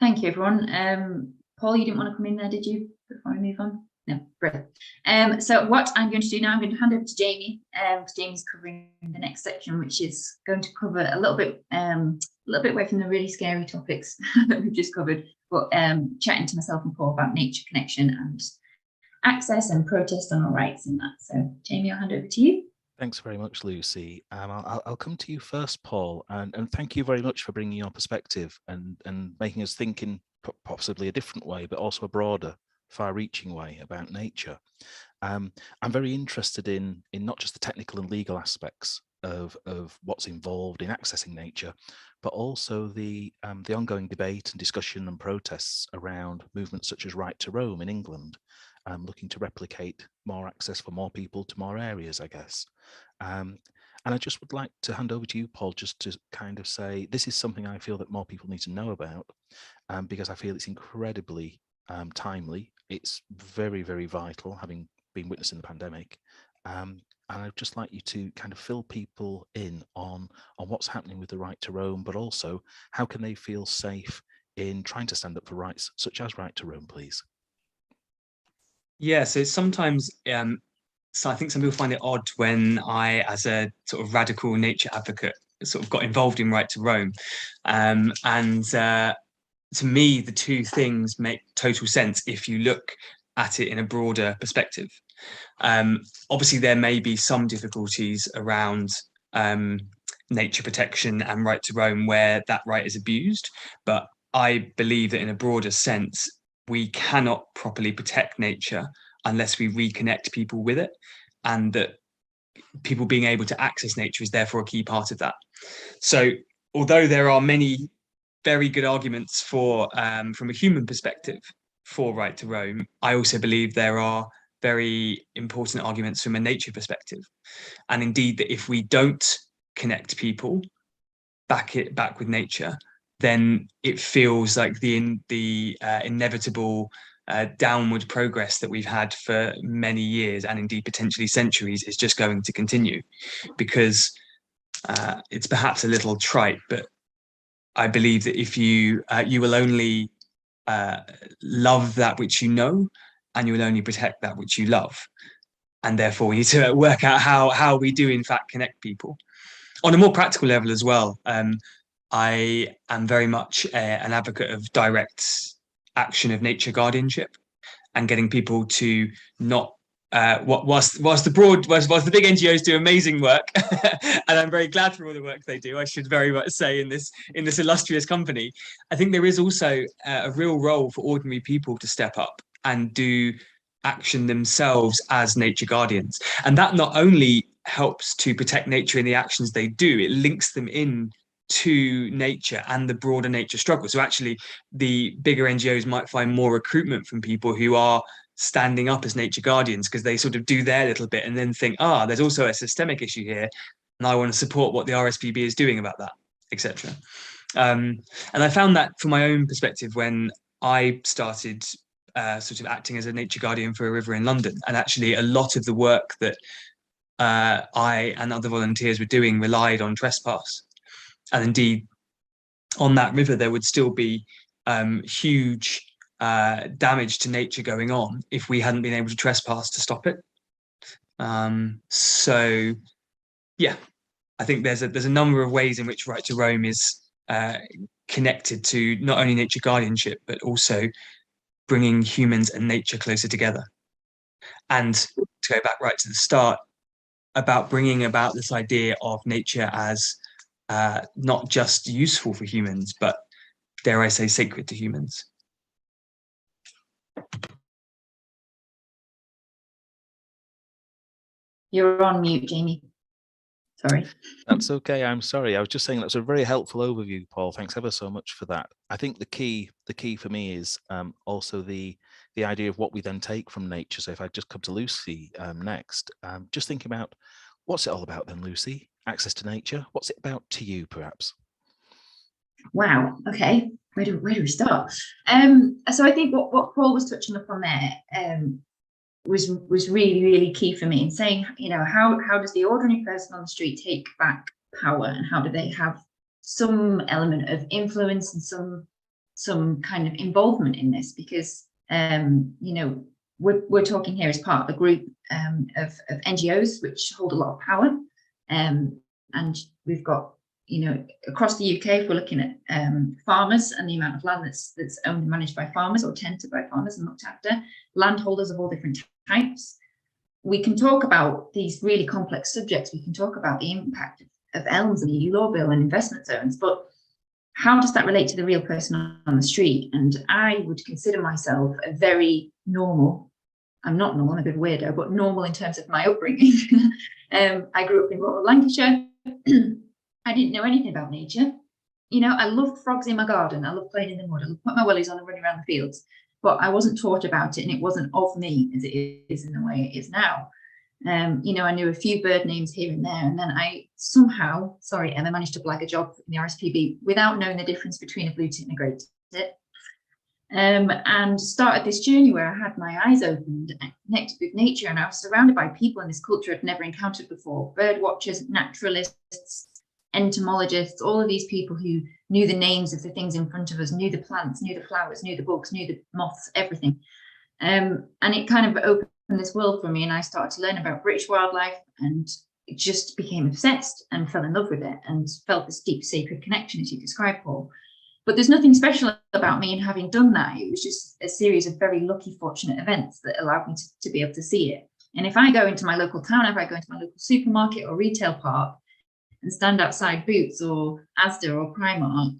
Thank you, everyone. Paul, you didn't want to come in there, did you, before I move on? No, brilliant. So what I'm going to do now, I'm going to hand over to Jamie, because Jamie's covering the next section, which is going to cover a little bit away from the really scary topics that we've just covered, but chatting to myself and Paul about nature connection and access and protest on our rights in that. So Jamie, I'll hand over to you.
Thanks very much, Lucy. I'll come to you first, Paul, and thank you very much for bringing your perspective and making us think in possibly a different way, but also a broader, far-reaching way about nature. I'm very interested in not just the technical and legal aspects of what's involved in accessing nature, but also the ongoing debate and discussion and protests around movements such as Right to Roam in England, looking to replicate more access for more people to more areas, I guess. And I just would like to hand over to you, Paul, just to kind of say, this is something I feel that more people need to know about, because I feel it's incredibly timely. It's very, very vital, having been witnessing the pandemic. And I'd just like you to kind of fill people in on what's happening with the right to roam, but also how can they feel safe in trying to stand up for rights such as right to roam, please.
Yeah, so sometimes, so I think some people find it odd when I, as a sort of radical nature advocate, sort of got involved in right to roam. To me, the two things make total sense if you look at it in a broader perspective. Obviously, there may be some difficulties around nature protection and right to roam where that right is abused, but I believe that in a broader sense, we cannot properly protect nature unless we reconnect people with it, and that people being able to access nature is therefore a key part of that. So although there are many very good arguments for, from a human perspective, for right to roam, I also believe there are very important arguments from a nature perspective. And indeed, that if we don't connect people back with nature, then it feels like the inevitable downward progress that we've had for many years, and indeed potentially centuries, is just going to continue. Because it's perhaps a little trite, but I believe that if you will only love that which you know, and you will only protect that which you love. And therefore we need to work out how we do in fact connect people. On a more practical level as well, I am very much an advocate of direct action of nature guardianship, and getting people to not whilst the big NGOs do amazing work, and I'm very glad for all the work they do, I should very much say, in this illustrious company, I think there is also a real role for ordinary people to step up and do action themselves as nature guardians. And that not only helps to protect nature in the actions they do, it links them in to nature and the broader nature struggle. So actually, the bigger NGOs might find more recruitment from people who are standing up as nature guardians, because they sort of do their little bit and then think, there's also a systemic issue here, and I want to support what the RSPB is doing about that, etc. And I found that from my own perspective when I started sort of acting as a nature guardian for a river in London, and actually a lot of the work that I and other volunteers were doing relied on trespass. And indeed, on that river, there would still be huge damage to nature going on if we hadn't been able to trespass to stop it. So yeah, I think there's a number of ways in which Right to Roam is connected to not only nature guardianship, but also bringing humans and nature closer together. And to go back right to the start, about bringing about this idea of nature as not just useful for humans, but dare I say sacred to humans.
You're on mute, Jamie. Sorry.
That's okay. I'm sorry. I was just saying that's a very helpful overview, Paul. Thanks ever so much for that. I think the key for me is also the idea of what we then take from nature. So if I just come to Lucy next, just thinking about what's it all about then, Lucy? Access to nature. What's it about to you, perhaps?
Wow. Okay. Where do we start? So I think what Paul was touching upon there was really, really key for me in saying, you know, how does the ordinary person on the street take back power, and how do they have some element of influence and some kind of involvement in this? Because you know, we're talking here as part of a group of NGOs which hold a lot of power, and we've got, you know, across the UK, if we're looking at farmers and the amount of land that's owned and managed by farmers or tenanted by farmers and looked after, landholders of all different types. We can talk about these really complex subjects. We can talk about the impact of ELMS and the EU law bill and investment zones, but how does that relate to the real person on the street? And I would consider myself a very normal, I'm not normal, I'm a bit weirdo, but normal in terms of my upbringing. I grew up in rural Lancashire. I didn't know anything about nature. You know, I loved frogs in my garden. I loved playing in the mud. I loved putting my wellies on and running around the fields. But I wasn't taught about it, and it wasn't of me as it is in the way it is now. You know, I knew a few bird names here and there, and then I somehow, sorry, Emma, managed to blag a job in the RSPB without knowing the difference between a blue tit and a grey tit. And started this journey where I had my eyes opened, connected with nature, and I was surrounded by people in this culture I'd never encountered before: bird watchers, naturalists, entomologists, all of these people who knew the names of the things in front of us, knew the plants, knew the flowers, knew the bugs, knew the moths, everything. And it kind of opened this world for me, and I started to learn about British wildlife, and it just became obsessed and fell in love with it and felt this deep sacred connection, as you described, Paul. But there's nothing special about me in having done that. It was just a series of very lucky, fortunate events that allowed me to be able to see it. And if I go into my local town, if I go into my local supermarket or retail park and stand outside Boots or Asda or Primark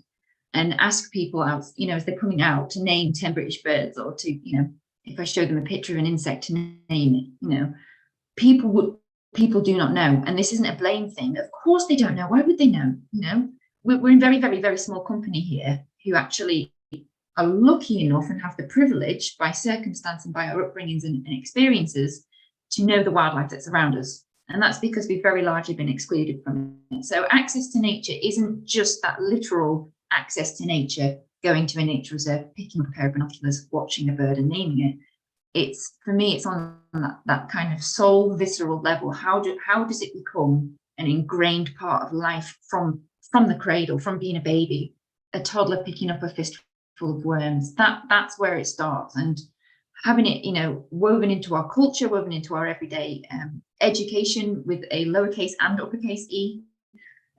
and ask people out, you know, as they're coming out, to name 10 British birds, or to, you know, if I show them a picture of an insect to name it, you know, people do not know. And this isn't a blame thing. Of course they don't know. Why would they know? You know, we're in very, very, very small company here who actually are lucky enough and have the privilege by circumstance and by our upbringings and experiences to know the wildlife that's around us. And that's because we've very largely been excluded from it. So access to nature isn't just that literal access to nature, going to a nature reserve, picking up a pair of binoculars, watching a bird and naming it. It's, for me, it's on that kind of soul, visceral level. How does it become an ingrained part of life from the cradle, from being a baby, a toddler picking up a fistful of worms? That's where it starts. And having it, you know, woven into our culture, woven into our everyday education with a lowercase and uppercase e.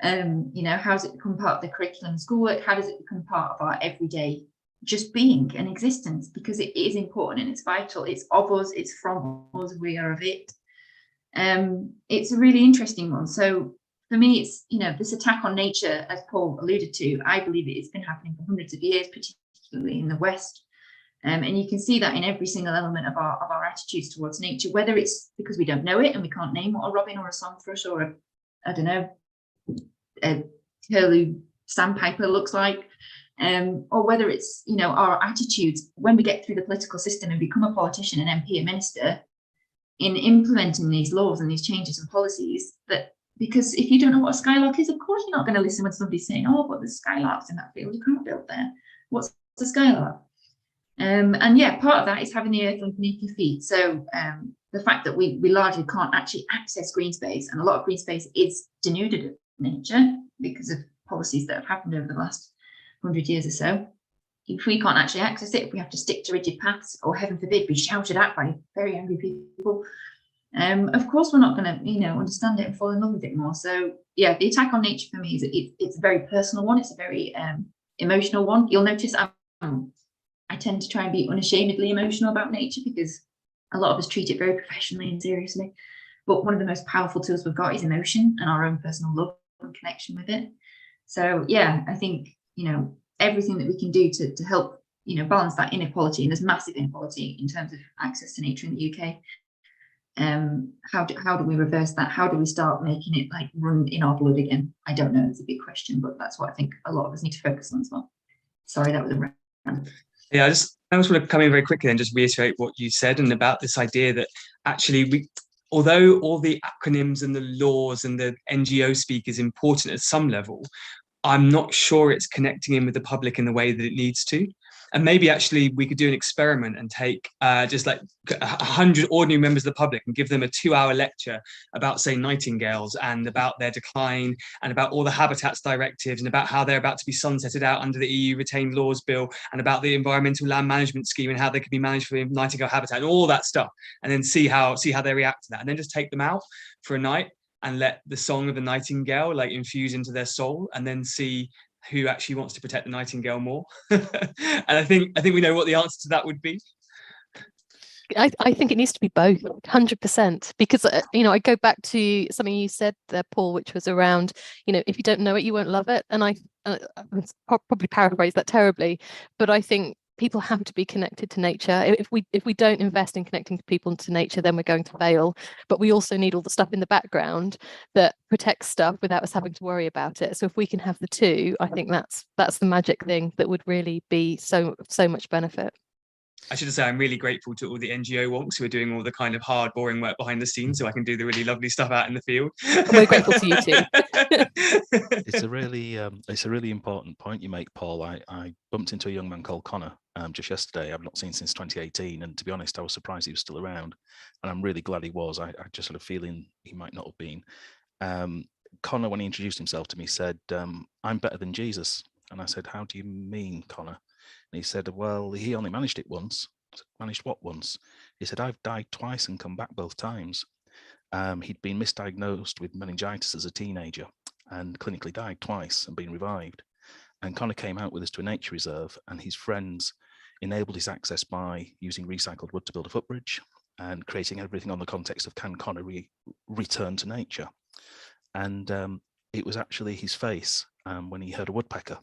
You know, how does it become part of the curriculum, schoolwork? How does it become part of our everyday just being and existence? Because it is important and it's vital. It's of us, it's from us, we are of it. It's a really interesting one. So for me, it's, you know, this attack on nature, as Paul alluded to, I believe it's been happening for hundreds of years, particularly in the West. And you can see that in every single element of our attitudes towards nature, whether it's because we don't know it and we can't name what a robin or a song thrush or a, I don't know, a curlew sandpiper looks like, or whether it's, you know, our attitudes when we get through the political system and become a politician, an MP, a minister, in implementing these laws and these changes and policies. That, because if you don't know what a skylark is, of course you're not going to listen when somebody's saying, oh, but there's skylarks in that field, you can't build there. What's a skylark? And yeah, part of that is having the earth underneath your feet. So the fact that we largely can't actually access green space, and a lot of green space is denuded of nature because of policies that have happened over the last 100 years or so. if we can't actually access it, if we have to stick to rigid paths, or heaven forbid, be shouted at by very angry people, of course we're not going to, you know, understand it and fall in love with it more. So yeah, the attack on nature for me is it's a very personal one. It's a very emotional one. You'll notice I tend to try and be unashamedly emotional about nature, because a lot of us treat it very professionally and seriously. But one of the most powerful tools we've got is emotion and our own personal love and connection with it. So yeah, I think, you know, everything that we can do to help, you know, balance that inequality, and there's massive inequality in terms of access to nature in the UK. How do we reverse that? How do we start making it like run in our blood again? I don't know. It's a big question, but that's what I think a lot of us need to focus on as well. Sorry, that was a rant.
Yeah, I just want to come in very quickly and just reiterate what you said, and about this idea that actually although all the acronyms and the laws and the NGO speak is important at some level, I'm not sure it's connecting in with the public in the way that it needs to. And maybe actually we could do an experiment and take just like 100 ordinary members of the public and give them a 2-hour lecture about, say, nightingales, and about their decline, and about all the habitats directives, and about how they're about to be sunsetted out under the EU Retained Laws Bill, and about the environmental land management scheme and how they can be managed for nightingale habitat and all that stuff, and then see how they react to that, and then just take them out for a night and let the song of the nightingale like infuse into their soul, and then see who actually wants to protect the nightingale more. And I think we know what the answer to that would be.
I think it needs to be both, 100%, because you know, I go back to something you said there, Paul, which was around, you know, if you don't know it, you won't love it. And I probably paraphrase that terribly, but I think people have to be connected to nature. If we don't invest in connecting people to nature, then we're going to fail. But we also need all the stuff in the background that protects stuff without us having to worry about it. So if we can have the two, I think that's the magic thing that would really be so much benefit.
I should say I'm really grateful to all the NGO wonks who are doing all the kind of hard, boring work behind the scenes, so I can do the really lovely stuff out in the field.
And we're grateful to you too.
It's a really important point you make, Paul. I bumped into a young man called Connor just yesterday. I've not seen since 2018, and to be honest, I was surprised he was still around, and I'm really glad he was. I just had a feeling he might not have been. Connor, when he introduced himself to me, said, "I'm better than Jesus," and I said, "How do you mean, Connor?" And he said, "Well, he only managed it once." I said, "Managed what once?" He said, "I've died twice and come back both times." He'd been misdiagnosed with meningitis as a teenager and clinically died twice and been revived. And Connor came out with us to a nature reserve, and his friends enabled his access by using recycled wood to build a footbridge and creating everything on the context of, can Connor return to nature? And it was actually his face when he heard a woodpecker.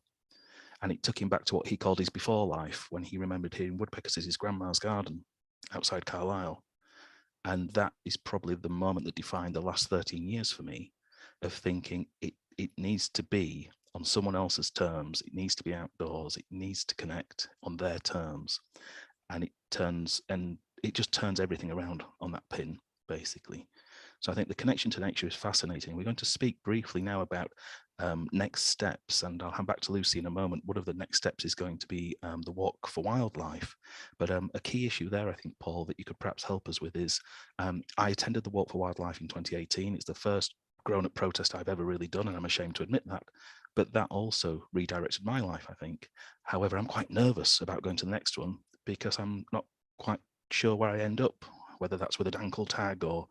And it took him back to what he called his before life, when he remembered hearing woodpeckers in his grandma's garden outside Carlisle. And that is probably the moment that defined the last 13 years for me, of thinking it needs to be on someone else's terms. It needs to be outdoors. It needs to connect on their terms. And it just turns everything around on that pin, basically. So I think the connection to nature is fascinating. We're going to speak briefly now about next steps, and I'll hand back to Lucy in a moment. One of the next steps is going to be the Walk for Wildlife. But a key issue there, I think, Paul, that you could perhaps help us with is, I attended the Walk for Wildlife in 2018. It's the first grown-up protest I've ever really done, and I'm ashamed to admit that. But that also redirected my life, I think. However, I'm quite nervous about going to the next one, because I'm not quite sure where I end up, whether that's with an ankle tag or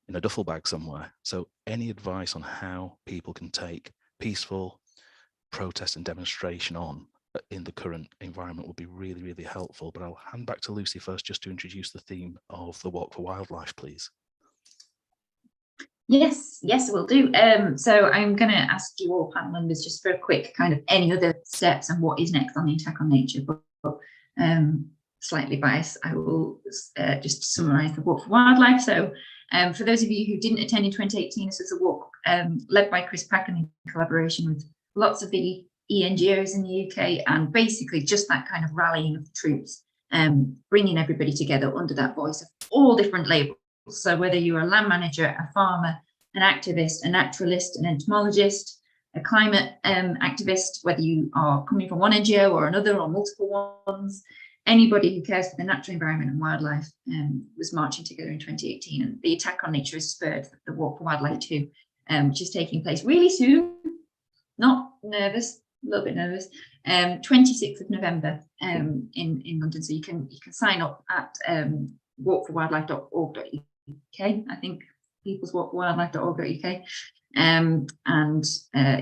in a duffel bag somewhere. So any advice on how people can take peaceful protest and demonstration on in the current environment would be really, really helpful. But I'll hand back to Lucy first, just to introduce the theme of the Walk for Wildlife, please.
Yes, we'll do. So I'm going to ask you all panel members just for a quick kind of any other steps and what is next on the attack on nature. But slightly biased, I will just summarise the Walk for Wildlife. So for those of you who didn't attend in 2018, this was a walk led by Chris Packham in collaboration with lots of the ENGOs in the UK, and basically just that kind of rallying of the troops, bringing everybody together under that voice of all different labels. So whether you're a land manager, a farmer, an activist, a naturalist, an entomologist, a climate activist, whether you are coming from one NGO or another or multiple ones, anybody who cares for the natural environment and wildlife was marching together in 2018. And the attack on nature has spurred the Walk for Wildlife 2, which is taking place really soon. Not nervous, little bit nervous. 26th of November in London. So you can sign up at walkforwildlife.org.uk. I think peopleswalkforwildlife.org.uk.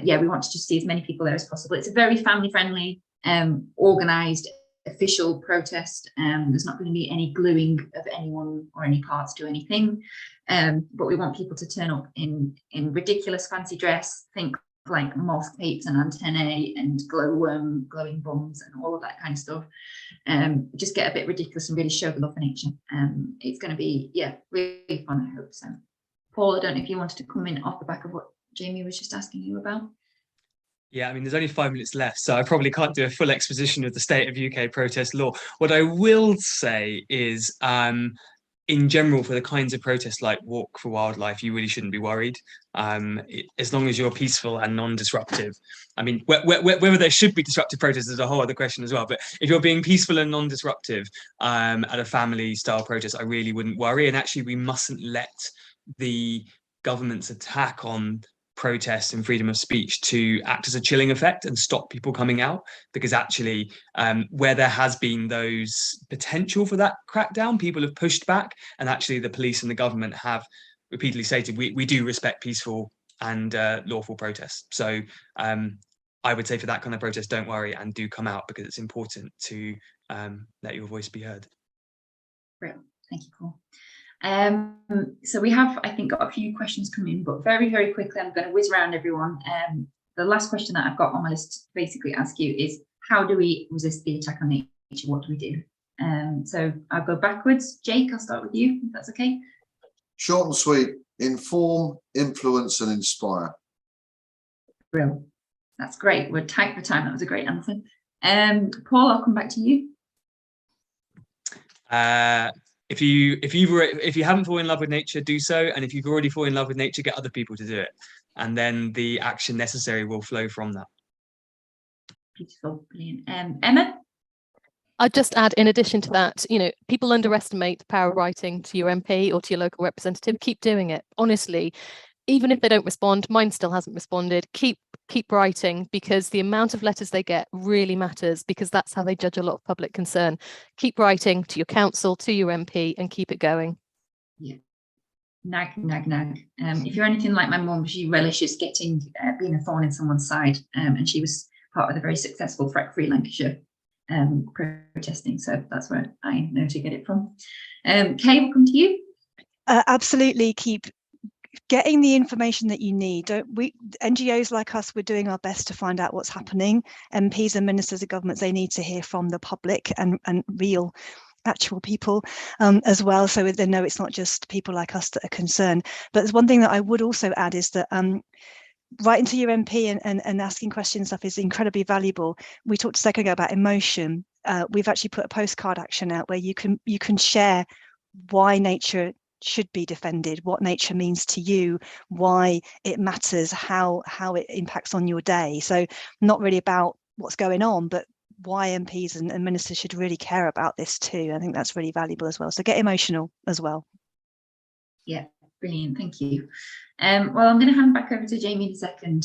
Yeah, we want to just see as many people there as possible. It's a very family friendly, organised, official protest. There's not going to be any gluing of anyone or any parts to anything, but we want people to turn up in ridiculous fancy dress, think like moth capes and antennae and glowworm glowing bums and all of that kind of stuff. Just get a bit ridiculous and really show the love for nature. It's going to be, yeah, really fun, I hope so. Paul, I don't know if you wanted to come in off the back of what Jamie was just asking you about.
Yeah, I mean, there's only 5 minutes left, so I probably can't do a full exposition of the state of UK protest law. What I will say is, in general, for the kinds of protests like Walk for Wildlife, you really shouldn't be worried. As long as you're peaceful and non-disruptive. I mean, whether there should be disruptive protests is a whole other question as well. But if you're being peaceful and non-disruptive at a family-style protest, I really wouldn't worry. And actually, we mustn't let the government's attack on protest and freedom of speech to act as a chilling effect and stop people coming out, because actually where there has been those potential for that crackdown, people have pushed back, and actually the police and the government have repeatedly stated we do respect peaceful and lawful protests. So I would say for that kind of protest, don't worry and do come out, because it's important to let your voice be heard.
Great, thank you, Paul. So we have, I think, got a few questions coming in, but very, very quickly, I'm going to whiz around everyone. The last question that I've got on my list to basically ask you is, how do we resist the attack on nature? What do we do? So I'll go backwards. Jake, I'll start with you, if that's okay.
Short and sweet: inform, influence, and inspire.
Brilliant. That's great. We're tight for time. That was a great answer. Paul, I'll come back to you.
If you haven't fallen in love with nature, do so. And if you've already fallen in love with nature, get other people to do it. And then the action necessary will flow from that.
Beautiful, brilliant. Emma?
I'd just add, in addition to that, people underestimate the power of writing to your MP or to your local representative. Keep doing it. Honestly, even if they don't respond, mine still hasn't responded. Keep writing, because the amount of letters they get really matters, because that's how they judge a lot of public concern. Keep writing to your council, to your MP, and keep it going. Yeah.
Nag. If you're anything like my mum, she relishes being a thorn in someone's side, and she was part of the very successful Freck Free Lancashire protesting, so that's where I know to get it from. Kaye, we'll come to you.
Absolutely, keep getting the information that you need. NGOs like us, we're doing our best to find out what's happening. MPs and ministers of governments, they need to hear from the public and real actual people as well, so they know it's not just people like us that are concerned. But there's one thing that I would also add is that writing to your MP and asking questions stuff is incredibly valuable. We talked a second ago about emotion. We've actually put a postcard action out where you can share why nature should be defended, what nature means to you, why it matters, how it impacts on your day. So not really about what's going on, but why MPs and ministers should really care about this too. I think that's really valuable as well. So get emotional as well.
Yeah, brilliant, thank you. Well, I'm going to hand back over to Jamie in a second,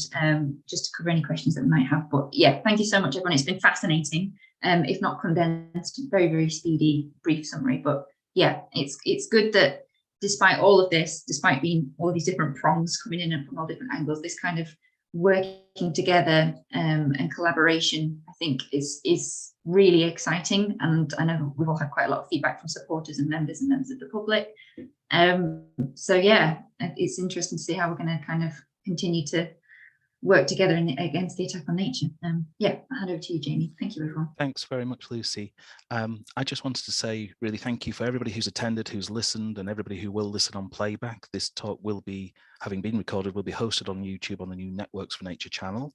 just to cover any questions that we might have. But yeah, thank you so much, everyone. It's been fascinating, if not condensed, very, very speedy, brief summary. But yeah, it's good that despite all of this, despite being all of these different prongs coming in from all different angles, this kind of working together and collaboration, I think, is really exciting. And I know we've all had quite a lot of feedback from supporters and members of the public. So yeah, it's interesting to see how we're going to kind of continue to work together against the attack on nature. Yeah, I'll hand over to you, Jamie. Thank you, everyone.
Thanks very much, Lucy. I just wanted to say really thank you for everybody who's attended, who's listened, and everybody who will listen on playback. This talk will be, having been recorded, will be hosted on YouTube on the new Networks for Nature channel.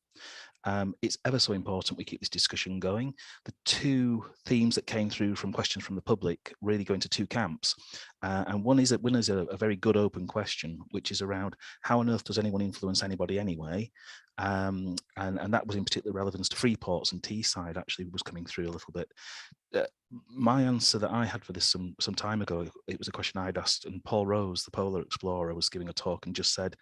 It's ever so important we keep this discussion going. The two themes that came through from questions from the public really go into two camps. And one is a very good open question, which is around how on earth does anyone influence anybody anyway? And that was in particular relevance to free ports, and Teesside actually was coming through a little bit. My answer that I had for this some time ago, it was a question I'd asked, and Paul Rose, the polar explorer, was giving a talk and just said,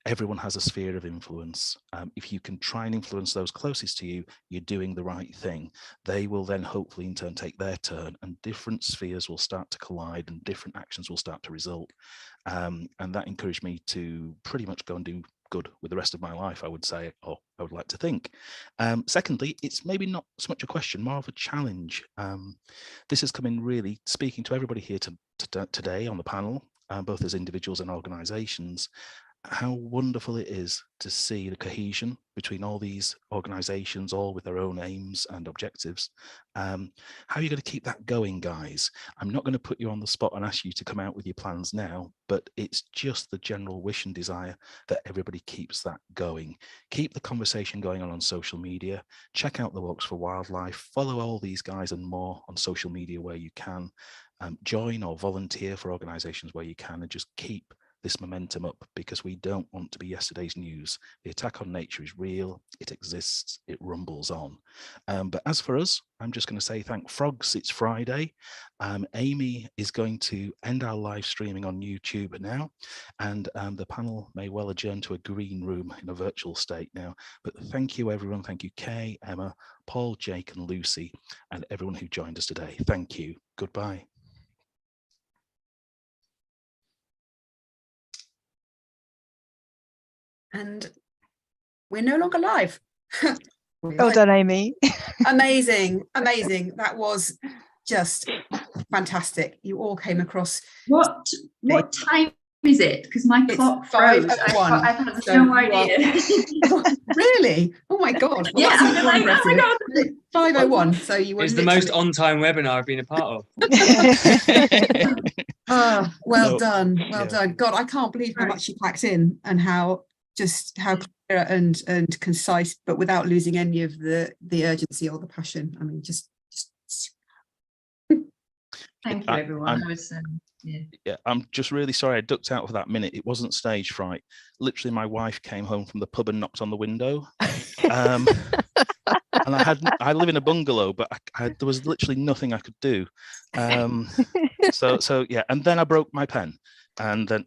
everyone has a sphere of influence. If you can try and influence those closest to you, you're doing the right thing. They will then hopefully in turn take their turn, and different spheres will start to collide and different actions will start to result. And that encouraged me to pretty much go and do good with the rest of my life, I would say, or I would like to think. Secondly, it's maybe not so much a question, more of a challenge. This has come in really speaking to everybody here today on the panel, both as individuals and organisations, how wonderful it is to see the cohesion between all these organisations, all with their own aims and objectives. How are you going to keep that going, guys? I'm not going to put you on the spot and ask you to come out with your plans now, but it's just the general wish and desire that everybody keeps that going. Keep the conversation going on social media. Check out the Walks for Wildlife. Follow all these guys and more on social media where you can. Join or volunteer for organisations where you can, and just keep this momentum up, because we don't want to be yesterday's news. The attack on nature is real, it exists, it rumbles on. But as for us, I'm just going to say thank frogs, it's Friday. Amy is going to end our live streaming on YouTube now, and the panel may well adjourn to a green room in a virtual state now. But thank you everyone, thank you Kaye, Emma, Paul, Jake and Lucy, and everyone who joined us today. Thank you, goodbye.
And we're no longer live.
Well done, Amy.
Amazing, amazing. That was just fantastic. You all came across.
What time is it? Because my clock froze. I had no idea.
Really? Oh my God. Well,
yeah, I was like, oh my God.
5:01. So you were.
It's the most on-time webinar I've been a part of.
Well done. Well done. God, I can't believe how much you packed in, and how clear and concise, but without losing any of the urgency or the passion. I mean, just
thank you, everyone.
I'm just really sorry I ducked out for that minute. It wasn't stage fright. Literally, my wife came home from the pub and knocked on the window. And I live in a bungalow, but there was literally nothing I could do. So yeah, and then I broke my pen, and then